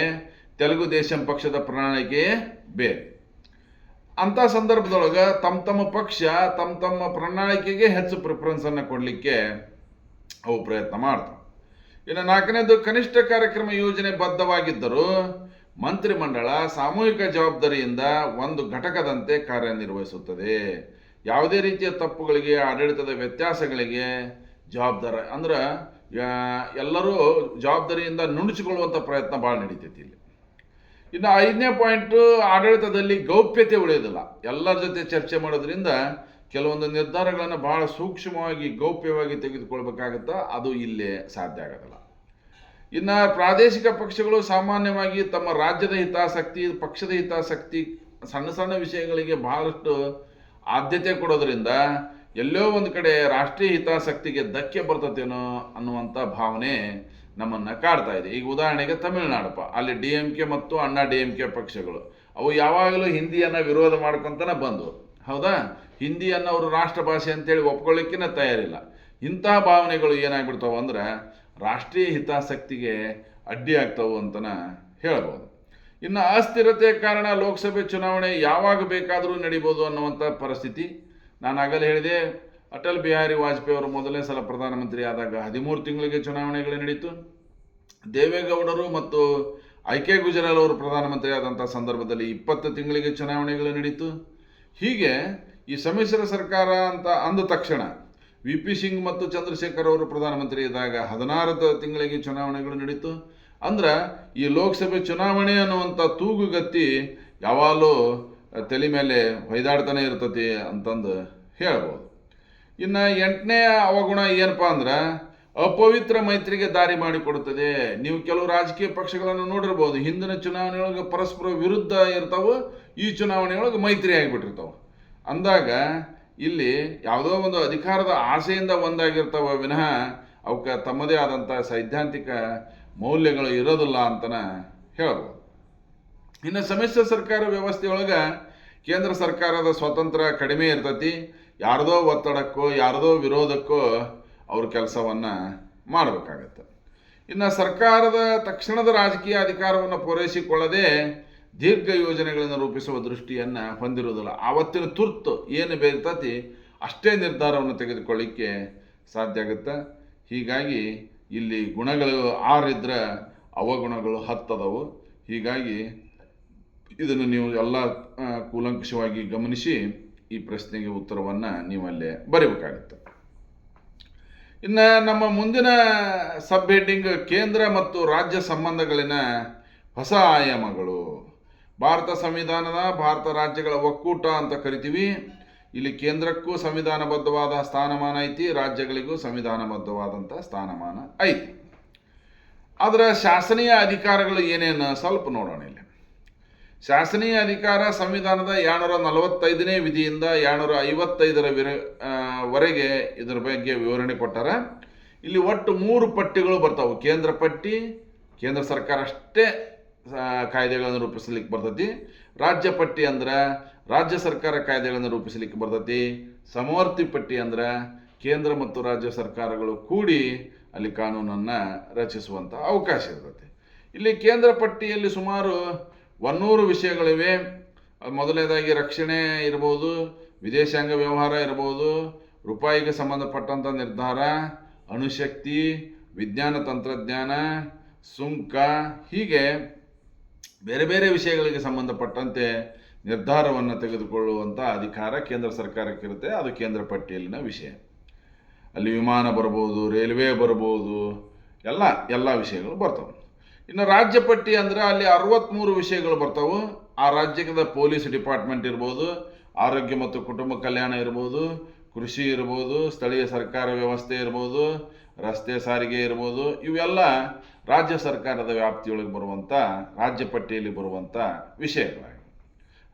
ತೆಲುಗು ದೇಶಂ ಪಕ್ಷದ ಪ್ರಣಾಳಿಕೆಯೇ ಬೇರೆ. ಅಂಥ ಸಂದರ್ಭದೊಳಗೆ ತಮ್ಮ ಪಕ್ಷ ತಮ್ಮ ಪ್ರಣಾಳಿಕೆಗೆ ಹೆಚ್ಚು ಪ್ರಿಫರೆನ್ಸನ್ನು ಕೊಡಲಿಕ್ಕೆ ಅವು ಪ್ರಯತ್ನ ಮಾಡ್ತವೆ. ಇನ್ನು ನಾಲ್ಕನೇದು, ಕನಿಷ್ಠ ಕಾರ್ಯಕ್ರಮ ಯೋಜನೆ ಬದ್ಧವಾಗಿದ್ದರೂ ಮಂತ್ರಿಮಂಡಳ ಸಾಮೂಹಿಕ ಜವಾಬ್ದಾರಿಯಿಂದ ಒಂದು ಘಟಕದಂತೆ ಕಾರ್ಯನಿರ್ವಹಿಸುತ್ತದೆ. ಯಾವುದೇ ರೀತಿಯ ತಪ್ಪುಗಳಿಗೆ, ಆಡಳಿತದ ವ್ಯತ್ಯಾಸಗಳಿಗೆ ಜವಾಬ್ದಾರ ಅಂದ್ರೆ ಎಲ್ಲರೂ ಜವಾಬ್ದಾರಿಯಿಂದ ನುಣುಚಿಕೊಳ್ಳುವಂಥ ಪ್ರಯತ್ನ ಭಾಳ ನಡೀತೈತಿ ಇಲ್ಲಿ. ಇನ್ನು ಐದನೇ ಪಾಯಿಂಟು, ಆಡಳಿತದಲ್ಲಿ ಗೌಪ್ಯತೆ ಉಳಿಯೋದಿಲ್ಲ. ಎಲ್ಲರ ಜೊತೆ ಚರ್ಚೆ ಮಾಡೋದ್ರಿಂದ ಕೆಲವೊಂದು ನಿರ್ಧಾರಗಳನ್ನು ಬಹಳ ಸೂಕ್ಷ್ಮವಾಗಿ ಗೌಪ್ಯವಾಗಿ ತೆಗೆದುಕೊಳ್ಬೇಕಾಗತ್ತಾ, ಅದು ಇಲ್ಲೇ ಸಾಧ್ಯ ಆಗೋದಿಲ್ಲ. ಇನ್ನು ಪ್ರಾದೇಶಿಕ ಪಕ್ಷಗಳು ಸಾಮಾನ್ಯವಾಗಿ ತಮ್ಮ ರಾಜ್ಯದ ಹಿತಾಸಕ್ತಿ, ಪಕ್ಷದ ಹಿತಾಸಕ್ತಿ, ಸಣ್ಣ ಸಣ್ಣ ವಿಷಯಗಳಿಗೆ ಬಹಳಷ್ಟು ಆದ್ಯತೆ ಕೊಡೋದ್ರಿಂದ ಎಲ್ಲೋ ಒಂದು ಕಡೆ ರಾಷ್ಟ್ರೀಯ ಹಿತಾಸಕ್ತಿಗೆ ಧಕ್ಕೆ ಬರ್ತತೇನೋ ಅನ್ನುವಂಥ ಭಾವನೆ ನಮ್ಮನ್ನು ಕಾಡ್ತಾ ಇದೆ. ಈಗ ಉದಾಹರಣೆಗೆ ತಮಿಳುನಾಡಪ್ಪ, ಅಲ್ಲಿ DMK ಮತ್ತು ಅಣ್ಣಾ DMK ಪಕ್ಷಗಳು ಅವು ಯಾವಾಗಲೂ ಹಿಂದಿಯನ್ನು ವಿರೋಧ ಮಾಡ್ಕೊತಾನೆ ಬಂದವು. ಹೌದಾ? ಹಿಂದಿಯನ್ನು ಅವರು ರಾಷ್ಟ್ರ ಭಾಷೆ ಅಂತೇಳಿ ಒಪ್ಕೊಳ್ಳಿಕ್ಕೇ ತಯಾರಿಲ್ಲ. ಇಂತಹ ಭಾವನೆಗಳು ಏನಾಗ್ಬಿಡ್ತಾವೆ ಅಂದ್ರೆ ರಾಷ್ಟ್ರೀಯ ಹಿತಾಸಕ್ತಿಗೆ ಅಡ್ಡಿ ಆಗ್ತಾವೆ ಅಂತಲೇ ಹೇಳ್ಬೋದು. ಇನ್ನು ಅಸ್ಥಿರತೆಯ ಕಾರಣ ಲೋಕಸಭೆ ಚುನಾವಣೆ ಯಾವಾಗ ಬೇಕಾದರೂ ನಡೀಬೋದು ಅನ್ನುವಂಥ ಪರಿಸ್ಥಿತಿ. ನಾನು ಆಗಲೇ ಹೇಳಿದೆ, ಅಟಲ್ ಬಿಹಾರಿ ವಾಜಪೇಯಿ ಅವರು ಮೊದಲನೇ ಸಲ ಪ್ರಧಾನಮಂತ್ರಿ ಆದಾಗ 13 ತಿಂಗಳಿಗೆ ಚುನಾವಣೆಗಳು ನಡೀತು. ದೇವೇಗೌಡರು ಮತ್ತು IK ಗುಜರಾಲ್ ಅವರು ಪ್ರಧಾನಮಂತ್ರಿ ಆದಂಥ ಸಂದರ್ಭದಲ್ಲಿ 20 ತಿಂಗಳಿಗೆ ಚುನಾವಣೆಗಳು ನಡೀತು. ಹೀಗೆ ಈ ಸಮ್ಮಿಶ್ರ ಸರ್ಕಾರ ಅಂತ ಅಂದ ತಕ್ಷಣ VP ಸಿಂಗ್ ಮತ್ತು ಚಂದ್ರಶೇಖರ್ ಅವರು ಪ್ರಧಾನಮಂತ್ರಿ ಇದ್ದಾಗ 16 ತಿಂಗಳಿಗೆ ಚುನಾವಣೆಗಳು ನಡೀತು. ಅಂದ್ರೆ ಈ ಲೋಕಸಭೆ ಚುನಾವಣೆ ಅನ್ನುವಂಥ ತೂಗುಗತ್ತಿ ಯಾವಾಗಲೂ ತಲೆ ಮೇಲೆ ಹೊಯ್ದಾಡ್ತಾನೆ ಇರ್ತತಿ ಅಂತಂದು ಹೇಳ್ಬೋದು. ಇನ್ನು 8ನೇ ಅವಗುಣ ಏನಪ್ಪ ಅಂದ್ರೆ ಅಪವಿತ್ರ ಮೈತ್ರಿಗೆ ದಾರಿ ಮಾಡಿಕೊಡುತ್ತದೆ. ನೀವು ಕೆಲವು ರಾಜಕೀಯ ಪಕ್ಷಗಳನ್ನು ನೋಡಿರ್ಬೋದು, ಹಿಂದಿನ ಚುನಾವಣೆಯೊಳಗೆ ಪರಸ್ಪರ ವಿರುದ್ಧ ಇರ್ತಾವೆ, ಈ ಚುನಾವಣೆಯೊಳಗೆ ಮೈತ್ರಿ ಆಗಿಬಿಟ್ಟಿರ್ತಾವೆ. ಅಂದಾಗ ಇಲ್ಲಿ ಯಾವುದೋ ಒಂದು ಅಧಿಕಾರದ ಆಸೆಯಿಂದ ಒಂದಾಗಿರ್ತಾವೆ ವಿನಃ ಅವಕ್ಕೆ ತಮ್ಮದೇ ಆದಂಥ ಸೈದ್ಧಾಂತಿಕ ಮೌಲ್ಯಗಳು ಇರೋದಿಲ್ಲ ಅಂತಲೇ ಹೇಳ್ಬೋದು. ಇನ್ನು ಸಮ್ಮಿಶ್ರ ಸರ್ಕಾರ ವ್ಯವಸ್ಥೆಯೊಳಗೆ ಕೇಂದ್ರ ಸರ್ಕಾರದ ಸ್ವತಂತ್ರ ಕಡಿಮೆ ಇರ್ತೈತಿ. ಯಾರದೋ ಒತ್ತಡಕ್ಕೋ ಯಾರದೋ ವಿರೋಧಕ್ಕೋ ಅವ್ರ ಕೆಲಸವನ್ನು ಮಾಡಬೇಕಾಗತ್ತೆ. ಇನ್ನು ಸರ್ಕಾರದ ತಕ್ಷಣದ ರಾಜಕೀಯ ಅಧಿಕಾರವನ್ನು ಪೂರೈಸಿಕೊಳ್ಳದೆ ದೀರ್ಘ ಯೋಜನೆಗಳನ್ನು ರೂಪಿಸುವ ದೃಷ್ಟಿಯನ್ನು ಹೊಂದಿರುವುದಿಲ್ಲ. ಆವತ್ತಿನ ತುರ್ತು ಏನು ಬೇರ್ತತಿ ಅಷ್ಟೇ ನಿರ್ಧಾರವನ್ನು ತೆಗೆದುಕೊಳ್ಳಿಕ್ಕೆ ಸಾಧ್ಯ ಆಗುತ್ತೆ. ಹೀಗಾಗಿ ಇಲ್ಲಿ ಗುಣಗಳು 6 ಇದ್ದರೆ ಅವಗುಣಗಳು 10 ಅದಾವು. ಹೀಗಾಗಿ ಇದನ್ನು ನೀವು ಎಲ್ಲ ಕೂಲಂಕಷವಾಗಿ ಗಮನಿಸಿ ಈ ಪ್ರಶ್ನೆಗೆ ಉತ್ತರವನ್ನು ನೀವಲ್ಲೇ ಬರೀಬೇಕಾಗುತ್ತೆ. ಇನ್ನು ನಮ್ಮ ಮುಂದಿನ ಸಬ್ ಹೆಡ್ಡಿಂಗ್ ಕೇಂದ್ರ ಮತ್ತು ರಾಜ್ಯ ಸಂಬಂಧಗಳಿನ ಹೊಸ ಆಯಾಮಗಳು. ಭಾರತ ಸಂವಿಧಾನದ ಭಾರತ ರಾಜ್ಯಗಳ ಒಕ್ಕೂಟ ಅಂತ ಕರಿತೀವಿ. ಇಲ್ಲಿ ಕೇಂದ್ರಕ್ಕೂ ಸಂವಿಧಾನಬದ್ಧವಾದ ಸ್ಥಾನಮಾನ ಐತಿ, ರಾಜ್ಯಗಳಿಗೂ ಸಂವಿಧಾನಬದ್ಧವಾದಂಥ ಸ್ಥಾನಮಾನ ಐತಿ. ಅದರ ಶಾಸನೀಯ ಅಧಿಕಾರಗಳು ಏನೇನು ಸ್ವಲ್ಪ ನೋಡೋಣ. ಇಲ್ಲಿ ಶಾಸನೀಯ ಅಧಿಕಾರ ಸಂವಿಧಾನದ 245ನೇ ವಿಧಿಯಿಂದ 255ರ ವರೆಗೆ ಇದರ ಬಗ್ಗೆ ವಿವರಣೆ ಕೊಟ್ಟಾರ. ಇಲ್ಲಿ ಒಟ್ಟು 3 ಪಟ್ಟಿಗಳು ಬರ್ತಾವೆ. ಕೇಂದ್ರ ಪಟ್ಟಿ, ಕೇಂದ್ರ ಸರ್ಕಾರ ಅಷ್ಟೇ ಕಾಯ್ದೆಗಳನ್ನು ರೂಪಿಸಲಿಕ್ಕೆ ಬರ್ತೈತಿ. ರಾಜ್ಯ ಪಟ್ಟಿ ಅಂದ್ರೆ ರಾಜ್ಯ ಸರ್ಕಾರ ಕಾಯ್ದೆಗಳನ್ನು ರೂಪಿಸಲಿಕ್ಕೆ ಬರ್ತೈತಿ. ಸಮವರ್ತಿ ಪಟ್ಟಿ ಅಂದ್ರೆ ಕೇಂದ್ರ ಮತ್ತು ರಾಜ್ಯ ಸರ್ಕಾರಗಳು ಕೂಡಿ ಅಲ್ಲಿ ಕಾನೂನನ್ನು ರಚಿಸುವಂಥ ಅವಕಾಶ ಇರ್ತೈತಿ. ಇಲ್ಲಿ ಕೇಂದ್ರ ಪಟ್ಟಿಯಲ್ಲಿ ಸುಮಾರು 100 ವಿಷಯಗಳಿವೆ. ಮೊದಲನೇದಾಗಿ ರಕ್ಷಣೆ ಇರ್ಬೋದು, ವಿದೇಶಾಂಗ ವ್ಯವಹಾರ ಇರ್ಬೋದು, ರೂಪಾಯಿಗೆ ಸಂಬಂಧಪಟ್ಟಂಥ ನಿರ್ಧಾರ, ಅಣುಶಕ್ತಿ, ವಿಜ್ಞಾನ ತಂತ್ರಜ್ಞಾನ, ಸುಂಕ, ಹೀಗೆ ಬೇರೆ ಬೇರೆ ವಿಷಯಗಳಿಗೆ ಸಂಬಂಧಪಟ್ಟಂತೆ ನಿರ್ಧಾರವನ್ನು ತೆಗೆದುಕೊಳ್ಳುವಂಥ ಅಧಿಕಾರ ಕೇಂದ್ರ ಸರ್ಕಾರಕ್ಕಿರುತ್ತೆ. ಅದು ಕೇಂದ್ರ ಪಟ್ಟಿಯಲ್ಲಿನ ವಿಷಯ. ಅಲ್ಲಿ ವಿಮಾನ ಬರ್ಬೋದು, ರೈಲ್ವೆ ಬರ್ಬೋದು, ಎಲ್ಲ ವಿಷಯಗಳು ಬರ್ತವೆ. ಇನ್ನು ರಾಜ್ಯ ಪಟ್ಟಿ ಅಂದರೆ ಅಲ್ಲಿ 63 ವಿಷಯಗಳು ಬರ್ತಾವೆ. ಆ ರಾಜ್ಯದ ಪೊಲೀಸ್ ಡಿಪಾರ್ಟ್ಮೆಂಟ್ ಇರ್ಬೋದು, ಆರೋಗ್ಯ ಮತ್ತು ಕುಟುಂಬ ಕಲ್ಯಾಣ ಇರ್ಬೋದು, ಕೃಷಿ ಇರ್ಬೋದು, ಸ್ಥಳೀಯ ಸರ್ಕಾರ ವ್ಯವಸ್ಥೆ ಇರ್ಬೋದು, ರಸ್ತೆ ಸಾರಿಗೆ ಇರ್ಬೋದು, ಇವೆಲ್ಲ ರಾಜ್ಯ ಸರ್ಕಾರದ ವ್ಯಾಪ್ತಿಯೊಳಗೆ ಬರುವಂಥ ರಾಜ್ಯ ಪಟ್ಟಿಯಲ್ಲಿ ಬರುವಂಥ ವಿಷಯಗಳಾಗಿವೆ.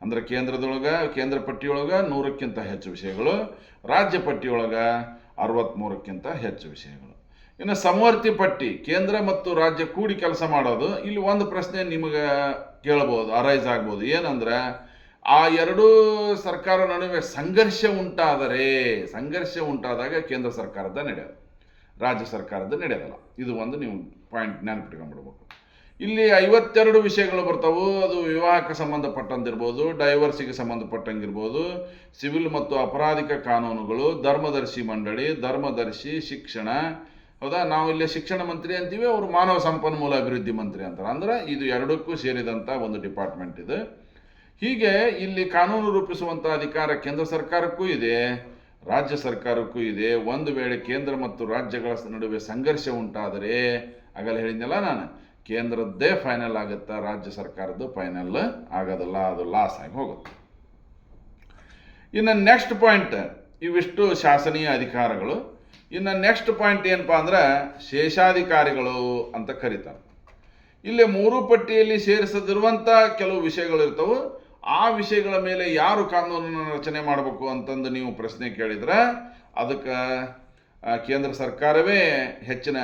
ಅಂದರೆ ಕೇಂದ್ರ ಪಟ್ಟಿಯೊಳಗೆ 100ಕ್ಕಿಂತ ಹೆಚ್ಚು ವಿಷಯಗಳು, ರಾಜ್ಯ ಪಟ್ಟಿಯೊಳಗೆ 63ಕ್ಕಿಂತ ಹೆಚ್ಚು ವಿಷಯಗಳು. ಇನ್ನು ಸಮವರ್ತಿ ಪಟ್ಟಿ, ಕೇಂದ್ರ ಮತ್ತು ರಾಜ್ಯ ಕೂಡಿ ಕೆಲಸ ಮಾಡೋದು. ಇಲ್ಲಿ ಒಂದು ಪ್ರಶ್ನೆ ನಿಮಗೆ ಕೇಳ್ಬೋದು, ಅರೈಸ್ ಆಗ್ಬೋದು. ಏನಂದ್ರೆ, ಆ ಎರಡೂ ಸರ್ಕಾರ ನಡುವೆ ಸಂಘರ್ಷ ಉಂಟಾದಾಗ ಕೇಂದ್ರ ಸರ್ಕಾರದ ನಡೆಯೋದು, ರಾಜ್ಯ ಸರ್ಕಾರದ ನಡೆಯೋದಲ್ಲ. ಇದು ಒಂದು ನೀವು ಪಾಯಿಂಟ್ ನೆನಪಿಟ್ಕೊಂಡ್ಬಿಡ್ಬೇಕು. ಇಲ್ಲಿ 52 ವಿಷಯಗಳು ಬರ್ತಾವೆ. ಅದು ವಿವಾಹಕ್ಕೆ ಸಂಬಂಧಪಟ್ಟಂತಿರ್ಬೋದು, ಡೈವರ್ಸಿಗೆ ಸಂಬಂಧಪಟ್ಟಂಗಿರ್ಬೋದು, ಸಿವಿಲ್ ಮತ್ತು ಅಪರಾಧಿಕ ಕಾನೂನುಗಳು, ಧರ್ಮದರ್ಶಿ ಮಂಡಳಿ, ಧರ್ಮದರ್ಶಿ, ಶಿಕ್ಷಣ. ಹೌದಾ, ನಾವು ಇಲ್ಲಿ ಶಿಕ್ಷಣ ಮಂತ್ರಿ ಅಂತೀವಿ, ಅವರು ಮಾನವ ಸಂಪನ್ಮೂಲ ಅಭಿವೃದ್ಧಿ ಮಂತ್ರಿ ಅಂತಾರೆ. ಅಂದ್ರೆ ಇದು ಎರಡಕ್ಕೂ ಸೇರಿದಂಥ ಒಂದು ಡಿಪಾರ್ಟ್ಮೆಂಟ್ ಇದು. ಹೀಗೆ ಇಲ್ಲಿ ಕಾನೂನು ರೂಪಿಸುವಂಥ ಅಧಿಕಾರ ಕೇಂದ್ರ ಸರ್ಕಾರಕ್ಕೂ ಇದೆ, ರಾಜ್ಯ ಸರ್ಕಾರಕ್ಕೂ ಇದೆ. ಒಂದು ವೇಳೆ ಕೇಂದ್ರ ಮತ್ತು ರಾಜ್ಯಗಳ ನಡುವೆ ಸಂಘರ್ಷ ಉಂಟಾದರೆ, ಆಗಲೇ ಹೇಳಿದ್ನಲ್ಲ ನಾನು, ಕೇಂದ್ರದ್ದೇ ಫೈನಲ್ ಆಗುತ್ತಾ, ರಾಜ್ಯ ಸರ್ಕಾರದ್ದು ಫೈನಲ್ ಆಗೋದಿಲ್ಲ, ಅದು ಲಾಸ್ ಆಗಿ ಹೋಗುತ್ತೆ. ಇನ್ನು ನೆಕ್ಸ್ಟ್ ಪಾಯಿಂಟ್, ಇವಿಷ್ಟು ಶಾಸನೀಯ ಅಧಿಕಾರಗಳು. ಇನ್ನು ನೆಕ್ಸ್ಟ್ ಪಾಯಿಂಟ್ ಏನಪ್ಪ ಅಂದ್ರೆ ಶೇಷಾಧಿಕಾರಿಗಳು ಅಂತ ಕರೀತಾರೆ. ಇಲ್ಲಿ 3 ಪಟ್ಟಿಯಲ್ಲಿ ಸೇರಿಸದಿರುವಂಥ ಕೆಲವು ವಿಷಯಗಳು ಇರ್ತವೆ. ಆ ವಿಷಯಗಳ ಮೇಲೆ ಯಾರು ಕಾನೂನನ್ನು ರಚನೆ ಮಾಡಬೇಕು ಅಂತಂದು ನೀವು ಪ್ರಶ್ನೆ ಕೇಳಿದ್ರೆ, ಅದಕ್ಕೆ ಕೇಂದ್ರ ಸರ್ಕಾರವೇ ಹೆಚ್ಚಿನ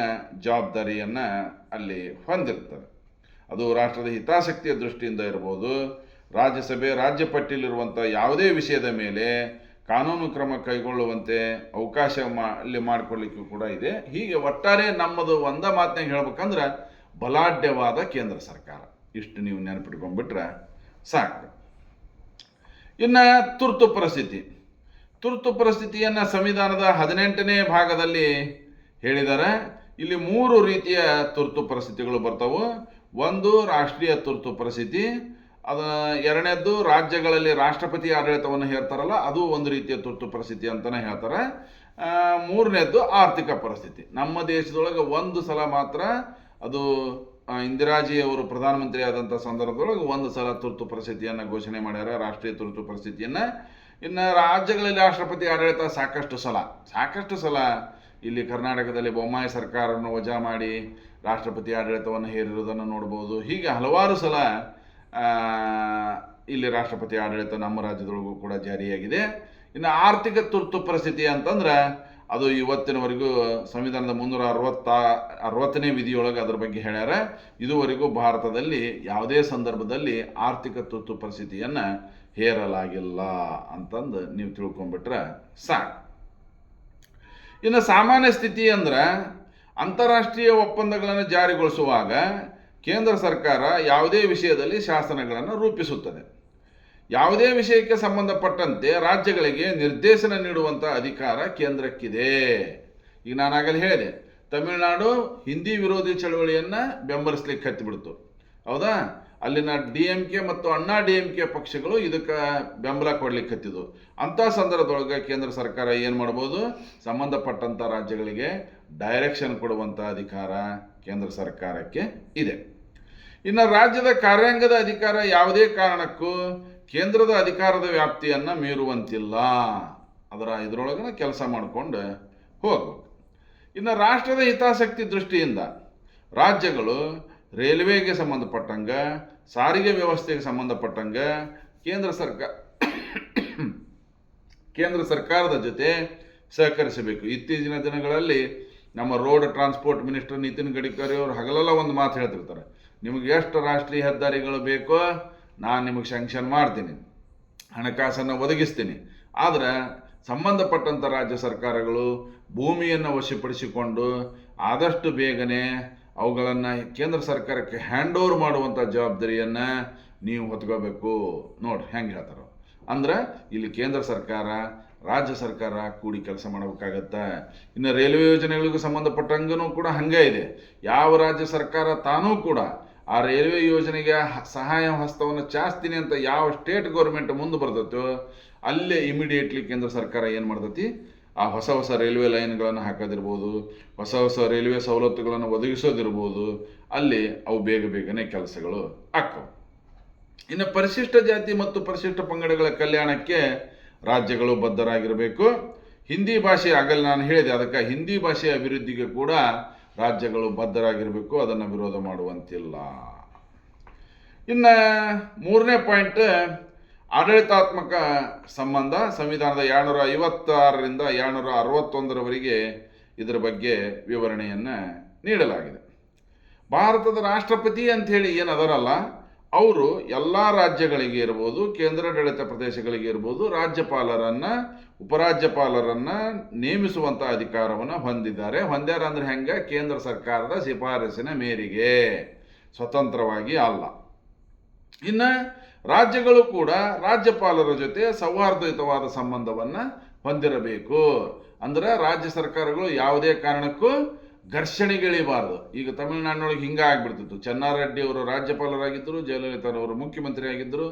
ಜವಾಬ್ದಾರಿಯನ್ನು ಅಲ್ಲಿ ಹೊಂದಿರ್ತದೆ. ಅದು ರಾಷ್ಟ್ರದ ಹಿತಾಸಕ್ತಿಯ ದೃಷ್ಟಿಯಿಂದ ಇರ್ಬೋದು, ರಾಜ್ಯಸಭೆ ರಾಜ್ಯ ಪಟ್ಟಿಯಲ್ಲಿರುವಂಥ ಯಾವುದೇ ವಿಷಯದ ಮೇಲೆ ಕಾನೂನು ಕ್ರಮ ಕೈಗೊಳ್ಳುವಂತೆ ಅವಕಾಶ ಅಲ್ಲಿ ಮಾಡಿಕೊಡ್ಲಿಕ್ಕೂ ಕೂಡ ಇದೆ. ಹೀಗೆ ಒಟ್ಟಾರೆ ನಮ್ಮದು ಒಂದ ಮಾತನಾಗ ಹೇಳ್ಬೇಕಂದ್ರೆ ಬಲಾಢ್ಯವಾದ ಕೇಂದ್ರ ಸರ್ಕಾರ. ಇಷ್ಟು ನೀವು ನೆನಪಿಟ್ಕೊಂಡ್ಬಿಟ್ರೆ ಸಾಕು. ಇನ್ನು ತುರ್ತು ಪರಿಸ್ಥಿತಿಯನ್ನು ಸಂವಿಧಾನದ 18ನೇ ಭಾಗದಲ್ಲಿ ಹೇಳಿದ್ದಾರೆ. ಇಲ್ಲಿ 3 ರೀತಿಯ ತುರ್ತು ಪರಿಸ್ಥಿತಿಗಳು ಬರ್ತವೆ. ಒಂದು ರಾಷ್ಟ್ರೀಯ ತುರ್ತು ಪರಿಸ್ಥಿತಿ, ಎರಡನೇದ್ದು ರಾಜ್ಯಗಳಲ್ಲಿ ರಾಷ್ಟ್ರಪತಿ ಆಡಳಿತವನ್ನು ಹೇಳ್ತಾರಲ್ಲ, ಅದು ಒಂದು ರೀತಿಯ ತುರ್ತು ಪರಿಸ್ಥಿತಿ ಅಂತಲೇ ಹೇಳ್ತಾರೆ. ಮೂರನೇದ್ದು ಆರ್ಥಿಕ ಪರಿಸ್ಥಿತಿ. ನಮ್ಮ ದೇಶದೊಳಗೆ ಒಂದು ಸಲ ಮಾತ್ರ, ಅದು ಇಂದಿರಾಜಿ ಅವರು ಪ್ರಧಾನಮಂತ್ರಿ ಆದಂಥ ಸಂದರ್ಭದೊಳಗೆ ಒಂದು ಸಲ ತುರ್ತು ಪರಿಸ್ಥಿತಿಯನ್ನು ಘೋಷಣೆ ಮಾಡ್ಯಾರ, ರಾಷ್ಟ್ರೀಯ ತುರ್ತು ಪರಿಸ್ಥಿತಿಯನ್ನು. ಇನ್ನು ರಾಜ್ಯಗಳಲ್ಲಿ ರಾಷ್ಟ್ರಪತಿ ಆಡಳಿತ ಸಾಕಷ್ಟು ಸಲ ಇಲ್ಲಿ ಕರ್ನಾಟಕದಲ್ಲಿ ಬೊಮ್ಮಾಯಿ ಸರ್ಕಾರವನ್ನು ವಜಾ ಮಾಡಿ ರಾಷ್ಟ್ರಪತಿ ಆಡಳಿತವನ್ನು ಹೇರಿರುವುದನ್ನು ನೋಡ್ಬೋದು. ಹೀಗೆ ಹಲವಾರು ಸಲ ಇಲ್ಲಿ ರಾಷ್ಟ್ರಪತಿ ಆಡಳಿತ ನಮ್ಮ ರಾಜ್ಯದೊಳಗೂ ಕೂಡ ಜಾರಿಯಾಗಿದೆ. ಇನ್ನು ಆರ್ಥಿಕ ತುರ್ತು ಪರಿಸ್ಥಿತಿ ಅಂತಂದ್ರೆ ಅದು ಇವತ್ತಿನವರೆಗೂ ಸಂವಿಧಾನದ 360ನೇ ವಿಧಿಯೊಳಗೆ ಅದರ ಬಗ್ಗೆ ಹೇಳ್ಯಾರ. ಇದುವರೆಗೂ ಭಾರತದಲ್ಲಿ ಯಾವುದೇ ಸಂದರ್ಭದಲ್ಲಿ ಆರ್ಥಿಕ ತುರ್ತು ಪರಿಸ್ಥಿತಿಯನ್ನು ಹೇರಲಾಗಿಲ್ಲ ಅಂತಂದು ನೀವು ತಿಳ್ಕೊಂಡ್ಬಿಟ್ರೆ ಸಾಕು. ಇನ್ನು ಸಾಮಾನ್ಯ ಸ್ಥಿತಿ ಅಂದ್ರೆ ಅಂತಾರಾಷ್ಟ್ರೀಯ ಒಪ್ಪಂದಗಳನ್ನು ಜಾರಿಗೊಳಿಸುವಾಗ ಕೇಂದ್ರ ಸರ್ಕಾರ ಯಾವುದೇ ವಿಷಯದಲ್ಲಿ ಶಾಸನಗಳನ್ನು ರೂಪಿಸುತ್ತದೆ. ಯಾವುದೇ ವಿಷಯಕ್ಕೆ ಸಂಬಂಧಪಟ್ಟಂತೆ ರಾಜ್ಯಗಳಿಗೆ ನಿರ್ದೇಶನ ನೀಡುವಂಥ ಅಧಿಕಾರ ಕೇಂದ್ರಕ್ಕಿದೆ. ಈಗ ನಾನು ಆಗಲೇ ಹೇಳಿದೆ, ತಮಿಳುನಾಡು ಹಿಂದಿ ವಿರೋಧಿ ಚಳವಳಿಯನ್ನು ಬೆಂಬಲಿಸ್ಲಿಕ್ಕೆ ಹತ್ತಿಬಿಡ್ತು, ಹೌದಾ? ಅಲ್ಲಿನ DMK ಮತ್ತು ಅಣ್ಣಾ DMK ಪಕ್ಷಗಳು ಇದಕ್ಕೆ ಬೆಂಬಲ ಕೊಡ್ಲಿಕ್ಕೆ ಹತ್ತಿದ್ವು. ಅಂಥ ಸಂದರ್ಭದೊಳಗೆ ಕೇಂದ್ರ ಸರ್ಕಾರ ಏನು ಮಾಡ್ಬೋದು? ಸಂಬಂಧಪಟ್ಟಂಥ ರಾಜ್ಯಗಳಿಗೆ ಡೈರೆಕ್ಷನ್ ಕೊಡುವಂಥ ಅಧಿಕಾರ ಕೇಂದ್ರ ಸರ್ಕಾರಕ್ಕೆ ಇದೆ. ಇನ್ನು ರಾಜ್ಯದ ಕಾರ್ಯಾಂಗದ ಅಧಿಕಾರ ಯಾವುದೇ ಕಾರಣಕ್ಕೂ ಕೇಂದ್ರದ ಅಧಿಕಾರದ ವ್ಯಾಪ್ತಿಯನ್ನು ಮೀರುವಂತಿಲ್ಲ, ಇದರೊಳಗನ ಕೆಲಸ ಮಾಡಿಕೊಂಡು ಹೋಗ್ಬೇಕು. ಇನ್ನು ರಾಷ್ಟ್ರದ ಹಿತಾಸಕ್ತಿ ದೃಷ್ಟಿಯಿಂದ ರಾಜ್ಯಗಳು ರೈಲ್ವೆಗೆ ಸಂಬಂಧಪಟ್ಟಂಗೆ, ಸಾರಿಗೆ ವ್ಯವಸ್ಥೆಗೆ ಸಂಬಂಧಪಟ್ಟಂಗೆ ಕೇಂದ್ರ ಸರ್ಕಾರದ ಜೊತೆ ಸಹಕರಿಸಬೇಕು. ಇತ್ತೀಚಿನ ದಿನಗಳಲ್ಲಿ ನಮ್ಮ road transport minister Nitin Gadkari ಅವರು ಹಗಲೆಲ್ಲ ಒಂದು ಮಾತು ಹೇಳ್ತಿರ್ತಾರೆ, ನಿಮಗೆ ಎಷ್ಟು ರಾಷ್ಟ್ರೀಯ ಹೆದ್ದಾರಿಗಳು ಬೇಕೋ ನಾನು ನಿಮಗೆ ಸ್ಯಾಂಕ್ಷನ್ ಮಾಡ್ತೀನಿ, ಹಣಕಾಸನ್ನು ಒದಗಿಸ್ತೀನಿ. ಆದರೆ ಸಂಬಂಧಪಟ್ಟಂಥ ರಾಜ್ಯ ಸರ್ಕಾರಗಳು ಭೂಮಿಯನ್ನು ವಶಪಡಿಸಿಕೊಂಡು ಆದಷ್ಟು ಬೇಗನೆ ಅವುಗಳನ್ನು ಕೇಂದ್ರ ಸರ್ಕಾರಕ್ಕೆ ಹ್ಯಾಂಡ್ ಓವರ್ ಮಾಡುವಂಥ ಜವಾಬ್ದಾರಿಯನ್ನು ನೀವು ಹೊತ್ಕೋಬೇಕು. ನೋಡ್ರಿ ಹೆಂಗೆ ಹೇಳ್ತಾರೆ ಅಂದ್ರೆ, ಇಲ್ಲಿ ಕೇಂದ್ರ ಸರ್ಕಾರ ರಾಜ್ಯ ಸರ್ಕಾರ ಕೂಡಿ ಕೆಲಸ ಮಾಡಬೇಕಾಗತ್ತೆ. ಇನ್ನು ರೈಲ್ವೆ ಯೋಜನೆಗಳಿಗೂ ಸಂಬಂಧಪಟ್ಟಂಗೂ ಕೂಡ ಹಾಗೆ ಇದೆ. ಯಾವ ರಾಜ್ಯ ಸರ್ಕಾರ ತಾನೂ ಕೂಡ ಆ ರೈಲ್ವೆ ಯೋಜನೆಗೆ ಸಹಾಯ ಹಸ್ತವನ್ನು ಚಾಚ್ತೀನಿ ಅಂತ ಯಾವ ಸ್ಟೇಟ್ ಗೌರ್ಮೆಂಟ್ ಮುಂದೆ ಬರ್ತೈತೋ ಅಲ್ಲೇ ಇಮಿಡಿಯೇಟ್ಲಿ ಕೇಂದ್ರ ಸರ್ಕಾರ ಏನು ಮಾಡ್ತೈತಿ, ಆ ಹೊಸ ಹೊಸ ರೈಲ್ವೆ ಲೈನ್ಗಳನ್ನು ಹಾಕೋದಿರ್ಬೋದು, ಹೊಸ ಹೊಸ ರೈಲ್ವೆ ಸವಲತ್ತುಗಳನ್ನು ಒದಗಿಸೋದಿರ್ಬೋದು, ಅಲ್ಲಿ ಅವು ಬೇಗನೆ ಕೆಲಸಗಳು ಆಗ್ತವೆ. ಇನ್ನು ಪರಿಶಿಷ್ಟ ಜಾತಿ ಮತ್ತು ಪರಿಶಿಷ್ಟ ಪಂಗಡಗಳ ಕಲ್ಯಾಣಕ್ಕೆ ರಾಜ್ಯಗಳು ಬದ್ಧರಾಗಿರಬೇಕು. ಹಿಂದಿ ಭಾಷೆ ಆಗಲ್ಲ ನಾನು ಹೇಳಿದೆ, ಅದಕ್ಕೆ ಹಿಂದಿ ಭಾಷೆಯ ಅಭಿವೃದ್ಧಿಗೆ ಕೂಡ ರಾಜ್ಯಗಳು ಬದ್ಧರಾಗಿರಬೇಕು, ಅದನ್ನು ವಿರೋಧ ಮಾಡುವಂತಿಲ್ಲ. ಇನ್ನು 3ನೇ ಪಾಯಿಂಟ್, ಆಡಳಿತಾತ್ಮಕ ಸಂಬಂಧ. ಸಂವಿಧಾನದ 256ರಿಂದ 261ರವರೆಗೆ ಇದರ ಬಗ್ಗೆ ವಿವರಣೆಯನ್ನು ನೀಡಲಾಗಿದೆ. ಭಾರತದ ರಾಷ್ಟ್ರಪತಿ ಅಂಥೇಳಿ ಏನದರಲ್ಲ, ಅವರು ಎಲ್ಲ ರಾಜ್ಯಗಳಿಗೆ ಇರ್ಬೋದು, ಕೇಂದ್ರಾಡಳಿತ ಪ್ರದೇಶಗಳಿಗೆ ಇರ್ಬೋದು, ರಾಜ್ಯಪಾಲರನ್ನು ಉಪರಾಜ್ಯಪಾಲರನ್ನು ನೇಮಿಸುವಂಥ ಅಧಿಕಾರವನ್ನು ಹೊಂದ್ಯಾರ ಅಂದರೆ ಹೆಂಗೆ, ಕೇಂದ್ರ ಸರ್ಕಾರದ ಶಿಫಾರಸಿನ ಮೇರೆಗೆ, ಸ್ವತಂತ್ರವಾಗಿ ಅಲ್ಲ. ಇನ್ನು ರಾಜ್ಯಗಳು ಕೂಡ ರಾಜ್ಯಪಾಲರ ಜೊತೆ ಸೌಹಾರ್ದಯುತವಾದ ಸಂಬಂಧವನ್ನು ಹೊಂದಿರಬೇಕು. ಅಂದ್ರೆ ರಾಜ್ಯ ಸರ್ಕಾರಗಳು ಯಾವುದೇ ಕಾರಣಕ್ಕೂ ಘರ್ಷಣೆಗಳಿಬಾರ್ದು. ಈಗ ತಮಿಳುನಾಡಿನೊಳಗೆ ಹಿಂಗೆ ಆಗ್ಬಿಡ್ತಿತ್ತು. ಚೆನ್ನಾರೆಡ್ಡಿ ಅವರು ರಾಜ್ಯಪಾಲರಾಗಿದ್ದರು, ಜಯಲಲಿತಾರವರು ಮುಖ್ಯಮಂತ್ರಿ ಆಗಿದ್ದರು.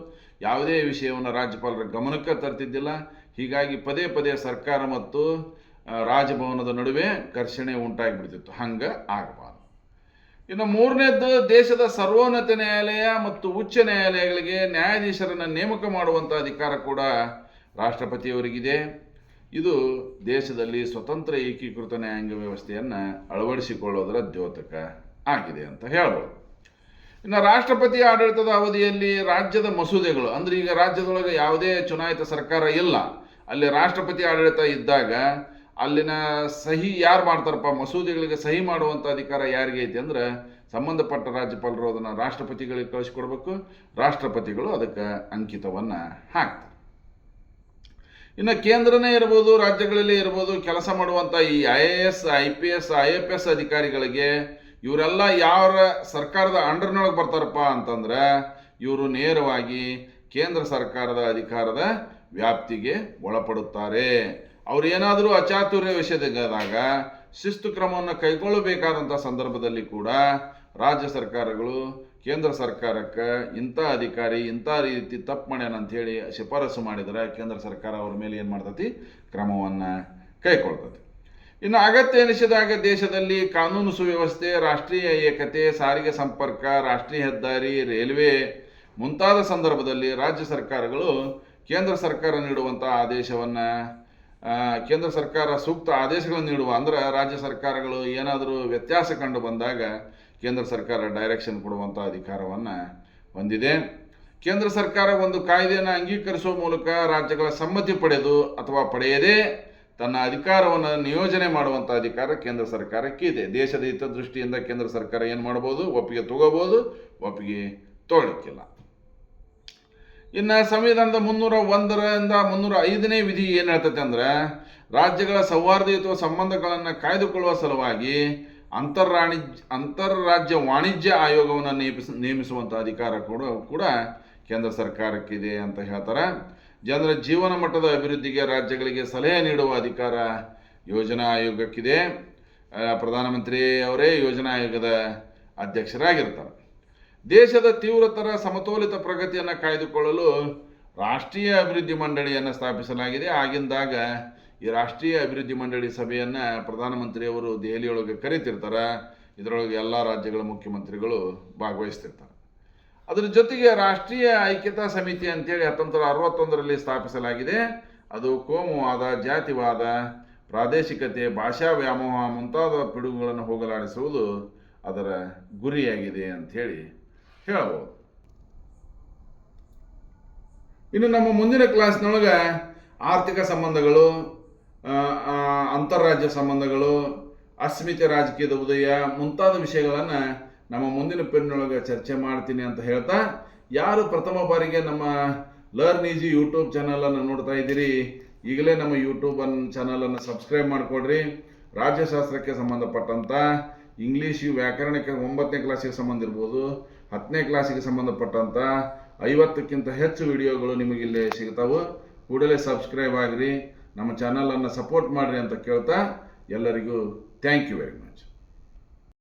ಯಾವುದೇ ವಿಷಯವನ್ನು ರಾಜ್ಯಪಾಲರ ಗಮನಕ್ಕೆ ತರ್ತಿದ್ದಿಲ್ಲ. ಹೀಗಾಗಿ ಪದೇ ಸರ್ಕಾರ ಮತ್ತು ರಾಜಭವನದ ನಡುವೆ ಘರ್ಷಣೆ ಉಂಟಾಗಿಬಿಡ್ತಿತ್ತು. ಹಂಗೆ ಆಗಬಾರ್ದು. ಇನ್ನು 3ನೇದ್ದು, ದೇಶದ ಸರ್ವೋನ್ನತ ನ್ಯಾಯಾಲಯ ಮತ್ತು ಉಚ್ಚ ನ್ಯಾಯಾಲಯಗಳಿಗೆ ನ್ಯಾಯಾಧೀಶರನ್ನು ನೇಮಕ ಮಾಡುವಂಥ ಅಧಿಕಾರ ಕೂಡ ರಾಷ್ಟ್ರಪತಿಯವರಿಗಿದೆ. ಇದು ದೇಶದಲ್ಲಿ ಸ್ವತಂತ್ರ ಏಕೀಕೃತ ನ್ಯಾಯಾಂಗ ವ್ಯವಸ್ಥೆಯನ್ನು ಅಳವಡಿಸಿಕೊಳ್ಳೋದರ ದ್ಯೋತಕ ಆಗಿದೆ ಅಂತ ಹೇಳ್ಬೋದು. ಇನ್ನು ರಾಷ್ಟ್ರಪತಿ ಆಡಳಿತದ ಅವಧಿಯಲ್ಲಿ ರಾಜ್ಯದ ಮಸೂದೆಗಳು, ಅಂದರೆ ಈಗ ರಾಜ್ಯದೊಳಗೆ ಯಾವುದೇ ಚುನಾಯಿತ ಸರ್ಕಾರ ಇಲ್ಲ, ಅಲ್ಲಿ ರಾಷ್ಟ್ರಪತಿ ಆಡಳಿತ ಇದ್ದಾಗ ಅಲ್ಲಿನ ಸಹಿ ಯಾರು ಮಾಡ್ತಾರಪ್ಪ, ಮಸೂದೆಗಳಿಗೆ ಸಹಿ ಮಾಡುವಂಥ ಅಧಿಕಾರ ಯಾರಿಗೆ ಐತಿ ಅಂದ್ರೆ ಸಂಬಂಧಪಟ್ಟ ರಾಜ್ಯಪಾಲರು ಅದನ್ನು ರಾಷ್ಟ್ರಪತಿಗಳಿಗೆ ಕಳಿಸ್ಕೊಡ್ಬೇಕು. ರಾಷ್ಟ್ರಪತಿಗಳು ಅದಕ್ಕೆ ಅಂಕಿತವನ್ನು ಹಾಕ್ತಾರೆ. ಇನ್ನು ಕೇಂದ್ರನೇ ಇರ್ಬೋದು, ರಾಜ್ಯಗಳಲ್ಲಿ ಇರ್ಬೋದು, ಕೆಲಸ ಮಾಡುವಂಥ ಈ IAS, IPS, IFS ಅಧಿಕಾರಿಗಳಿಗೆ ಇವರೆಲ್ಲ ಯಾವ ಸರ್ಕಾರದ ಅಂಡರ್ನೊಳಗೆ ಬರ್ತಾರಪ್ಪ ಅಂತಂದ್ರೆ ಇವರು ನೇರವಾಗಿ ಕೇಂದ್ರ ಸರ್ಕಾರದ ಅಧಿಕಾರದ ವ್ಯಾಪ್ತಿಗೆ ಒಳಪಡುತ್ತಾರೆ. ಅವ್ರು ಏನಾದರೂ ಅಚಾತುರ್ಯ ವಿಷಯದಾಗ ಶಿಸ್ತು ಕ್ರಮವನ್ನು ಕೈಗೊಳ್ಳಬೇಕಾದಂಥ ಸಂದರ್ಭದಲ್ಲಿ ಕೂಡ ರಾಜ್ಯ ಸರ್ಕಾರಗಳು ಕೇಂದ್ರ ಸರ್ಕಾರಕ್ಕೆ ಇಂಥ ಅಧಿಕಾರಿ ಇಂಥ ರೀತಿ ತಪ್ಪು ಮಾಡ್ಯಾನ ಅಂಥೇಳಿ ಶಿಫಾರಸು ಮಾಡಿದರೆ ಕೇಂದ್ರ ಸರ್ಕಾರ ಅವ್ರ ಮೇಲೆ ಏನು ಮಾಡ್ತೈತಿ, ಕ್ರಮವನ್ನು ಕೈಗೊಳ್ತದೆ. ಇನ್ನು ಅಗತ್ಯ ಎನಿಸಿದಾಗ ದೇಶದಲ್ಲಿ ಕಾನೂನು ಸುವ್ಯವಸ್ಥೆ, ರಾಷ್ಟ್ರೀಯ ಏಕತೆ, ಸಾರಿಗೆ ಸಂಪರ್ಕ, ರಾಷ್ಟ್ರೀಯ ಹೆದ್ದಾರಿ, ರೈಲ್ವೆ ಮುಂತಾದ ಸಂದರ್ಭದಲ್ಲಿ ರಾಜ್ಯ ಸರ್ಕಾರಗಳು ಕೇಂದ್ರ ಸರ್ಕಾರ ನೀಡುವಂಥ ಆದೇಶವನ್ನು, ಕೇಂದ್ರ ಸರ್ಕಾರ ಸೂಕ್ತ ಆದೇಶಗಳನ್ನು ನೀಡುವ, ಅಂದ್ರೆ ರಾಜ್ಯ ಸರ್ಕಾರಗಳು ಏನಾದರೂ ವ್ಯತ್ಯಾಸ ಕಂಡು ಬಂದಾಗ ಕೇಂದ್ರ ಸರ್ಕಾರ ಡೈರೆಕ್ಷನ್ ಕೊಡುವಂಥ ಅಧಿಕಾರವನ್ನು ಹೊಂದಿದೆ. ಕೇಂದ್ರ ಸರ್ಕಾರ ಒಂದು ಕಾಯ್ದೆಯನ್ನು ಅಂಗೀಕರಿಸುವ ಮೂಲಕ ರಾಜ್ಯಗಳ ಸಮ್ಮತಿ ಪಡೆದು ಅಥವಾ ಪಡೆಯದೇ ತನ್ನ ಅಧಿಕಾರವನ್ನು ನಿಯೋಜನೆ ಮಾಡುವಂಥ ಅಧಿಕಾರ ಕೇಂದ್ರ ಸರ್ಕಾರಕ್ಕೆ ಇದೆ. ದೇಶದ ಹಿತದೃಷ್ಟಿಯಿಂದ ಕೇಂದ್ರ ಸರ್ಕಾರ ಏನು ಮಾಡ್ಬೋದು, ಒಪ್ಪಿಗೆ ತಗೋಬೋದು, ಒಪ್ಪಿಗೆ ತಗೊಳ್ಳಿಕ್ಕಿಲ್ಲ. ಇನ್ನು ಸಂವಿಧಾನದ 301ರಿಂದ 305ನೇ ವಿಧಿ ಏನು ಹೇಳ್ತೈತೆ ಅಂದ್ರೆ, ರಾಜ್ಯಗಳ ಸೌಹಾರ್ದಯುತ ಸಂಬಂಧಗಳನ್ನು ಕಾಯ್ದುಕೊಳ್ಳುವ ಸಲುವಾಗಿ ಅಂತಾರಾಜ್ಯ ವಾಣಿಜ್ಯ ಆಯೋಗವನ್ನು ನೇಮಿಸುವಂಥ ಅಧಿಕಾರ ಕೂಡ ಕೇಂದ್ರ ಸರ್ಕಾರಕ್ಕಿದೆ ಅಂತ ಹೇಳ್ತಾರೆ. ಜನರ ಜೀವನ ಮಟ್ಟದ ಅಭಿವೃದ್ಧಿಗೆ ರಾಜ್ಯಗಳಿಗೆ ಸಲಹೆ ನೀಡುವ ಅಧಿಕಾರ ಯೋಜನಾ ಆಯೋಗಕ್ಕಿದೆ. ಪ್ರಧಾನಮಂತ್ರಿ ಅವರೇ ಯೋಜನಾ ಆಯೋಗದ ಅಧ್ಯಕ್ಷರಾಗಿರ್ತಾರೆ. ದೇಶದ ತೀವ್ರತರ ಸಮತೋಲಿತ ಪ್ರಗತಿಯನ್ನು ಕಾಯ್ದುಕೊಳ್ಳಲು ರಾಷ್ಟ್ರೀಯ ಅಭಿವೃದ್ಧಿ ಮಂಡಳಿಯನ್ನು ಸ್ಥಾಪಿಸಲಾಗಿದೆ. ಆಗಿಂದಾಗ ಈ ರಾಷ್ಟ್ರೀಯ ಅಭಿವೃದ್ಧಿ ಮಂಡಳಿ ಸಭೆಯನ್ನು ಪ್ರಧಾನಮಂತ್ರಿಯವರು ದೆಹಲಿಯೊಳಗೆ ಕರೀತಿರ್ತಾರೆ. ಇದರೊಳಗೆ ಎಲ್ಲ ರಾಜ್ಯಗಳ ಮುಖ್ಯಮಂತ್ರಿಗಳು ಭಾಗವಹಿಸ್ತಿರ್ತಾರೆ. ಅದರ ಜೊತೆಗೆ ರಾಷ್ಟ್ರೀಯ ಐಕ್ಯತಾ ಸಮಿತಿ ಅಂತೇಳಿ 1961ರಲ್ಲಿ ಸ್ಥಾಪಿಸಲಾಗಿದೆ. ಅದು ಕೋಮುವಾದ, ಜಾತಿವಾದ, ಪ್ರಾದೇಶಿಕತೆ, ಭಾಷಾ ವ್ಯಾಮೋಹ ಮುಂತಾದ ಪಿಡುಗುಗಳನ್ನು ಹೋಗಲಾಡಿಸುವುದು ಅದರ ಗುರಿಯಾಗಿದೆ ಅಂಥೇಳಿ ಹೇಳ್ಬೋದು. ಇನ್ನು ನಮ್ಮ ಮುಂದಿನ ಕ್ಲಾಸ್ನೊಳಗೆ ಆರ್ಥಿಕ ಸಂಬಂಧಗಳು, ಅಂತಾರಾಜ್ಯ ಸಂಬಂಧಗಳು, ಅಸ್ಮಿತೆ ರಾಜಕೀಯದ ಉದಯ ಮುಂತಾದ ವಿಷಯಗಳನ್ನು ನಮ್ಮ ಮುಂದಿನ ಪೆನ್ನೊಳಗೆ ಚರ್ಚೆ ಮಾಡ್ತೀನಿ ಅಂತ ಹೇಳ್ತಾ, ಯಾರು ಪ್ರಥಮ ಬಾರಿಗೆ ನಮ್ಮ ಲರ್ನ್ ಈಜಿ ಯೂಟ್ಯೂಬ್ ಚಾನಲನ್ನು ನೋಡ್ತಾ ಇದ್ದೀರಿ, ಈಗಲೇ ನಮ್ಮ ಯೂಟ್ಯೂಬ್ ಚಾನಲನ್ನು ಸಬ್ಸ್ಕ್ರೈಬ್ ಮಾಡಿಕೊಡ್ರಿ. ರಾಜ್ಯಶಾಸ್ತ್ರಕ್ಕೆ ಸಂಬಂಧಪಟ್ಟಂಥ ಇಂಗ್ಲೀಷ್ ವ್ಯಾಕರಣಕ್ಕೆ 9ನೇ ಕ್ಲಾಸಿಗೆ ಸಂಬಂಧ ಇರ್ಬೋದು, 10ನೇ ಕ್ಲಾಸಿಗೆ ಸಂಬಂಧಪಟ್ಟಂಥ 50ಕ್ಕಿಂತ ಹೆಚ್ಚು ವಿಡಿಯೋಗಳು ನಿಮಗಿಲ್ಲಿ ಸಿಗ್ತಾವೆ. ಕೂಡಲೇ ಸಬ್ಸ್ಕ್ರೈಬ್ ಆಗಿರಿ, ನಮ್ಮ ಚಾನಲನ್ನು ಸಪೋರ್ಟ್ ಮಾಡಿರಿ ಅಂತ ಕೇಳ್ತಾ ಎಲ್ಲರಿಗೂ ಥ್ಯಾಂಕ್ ಯು ವೆರಿ ಮಚ್.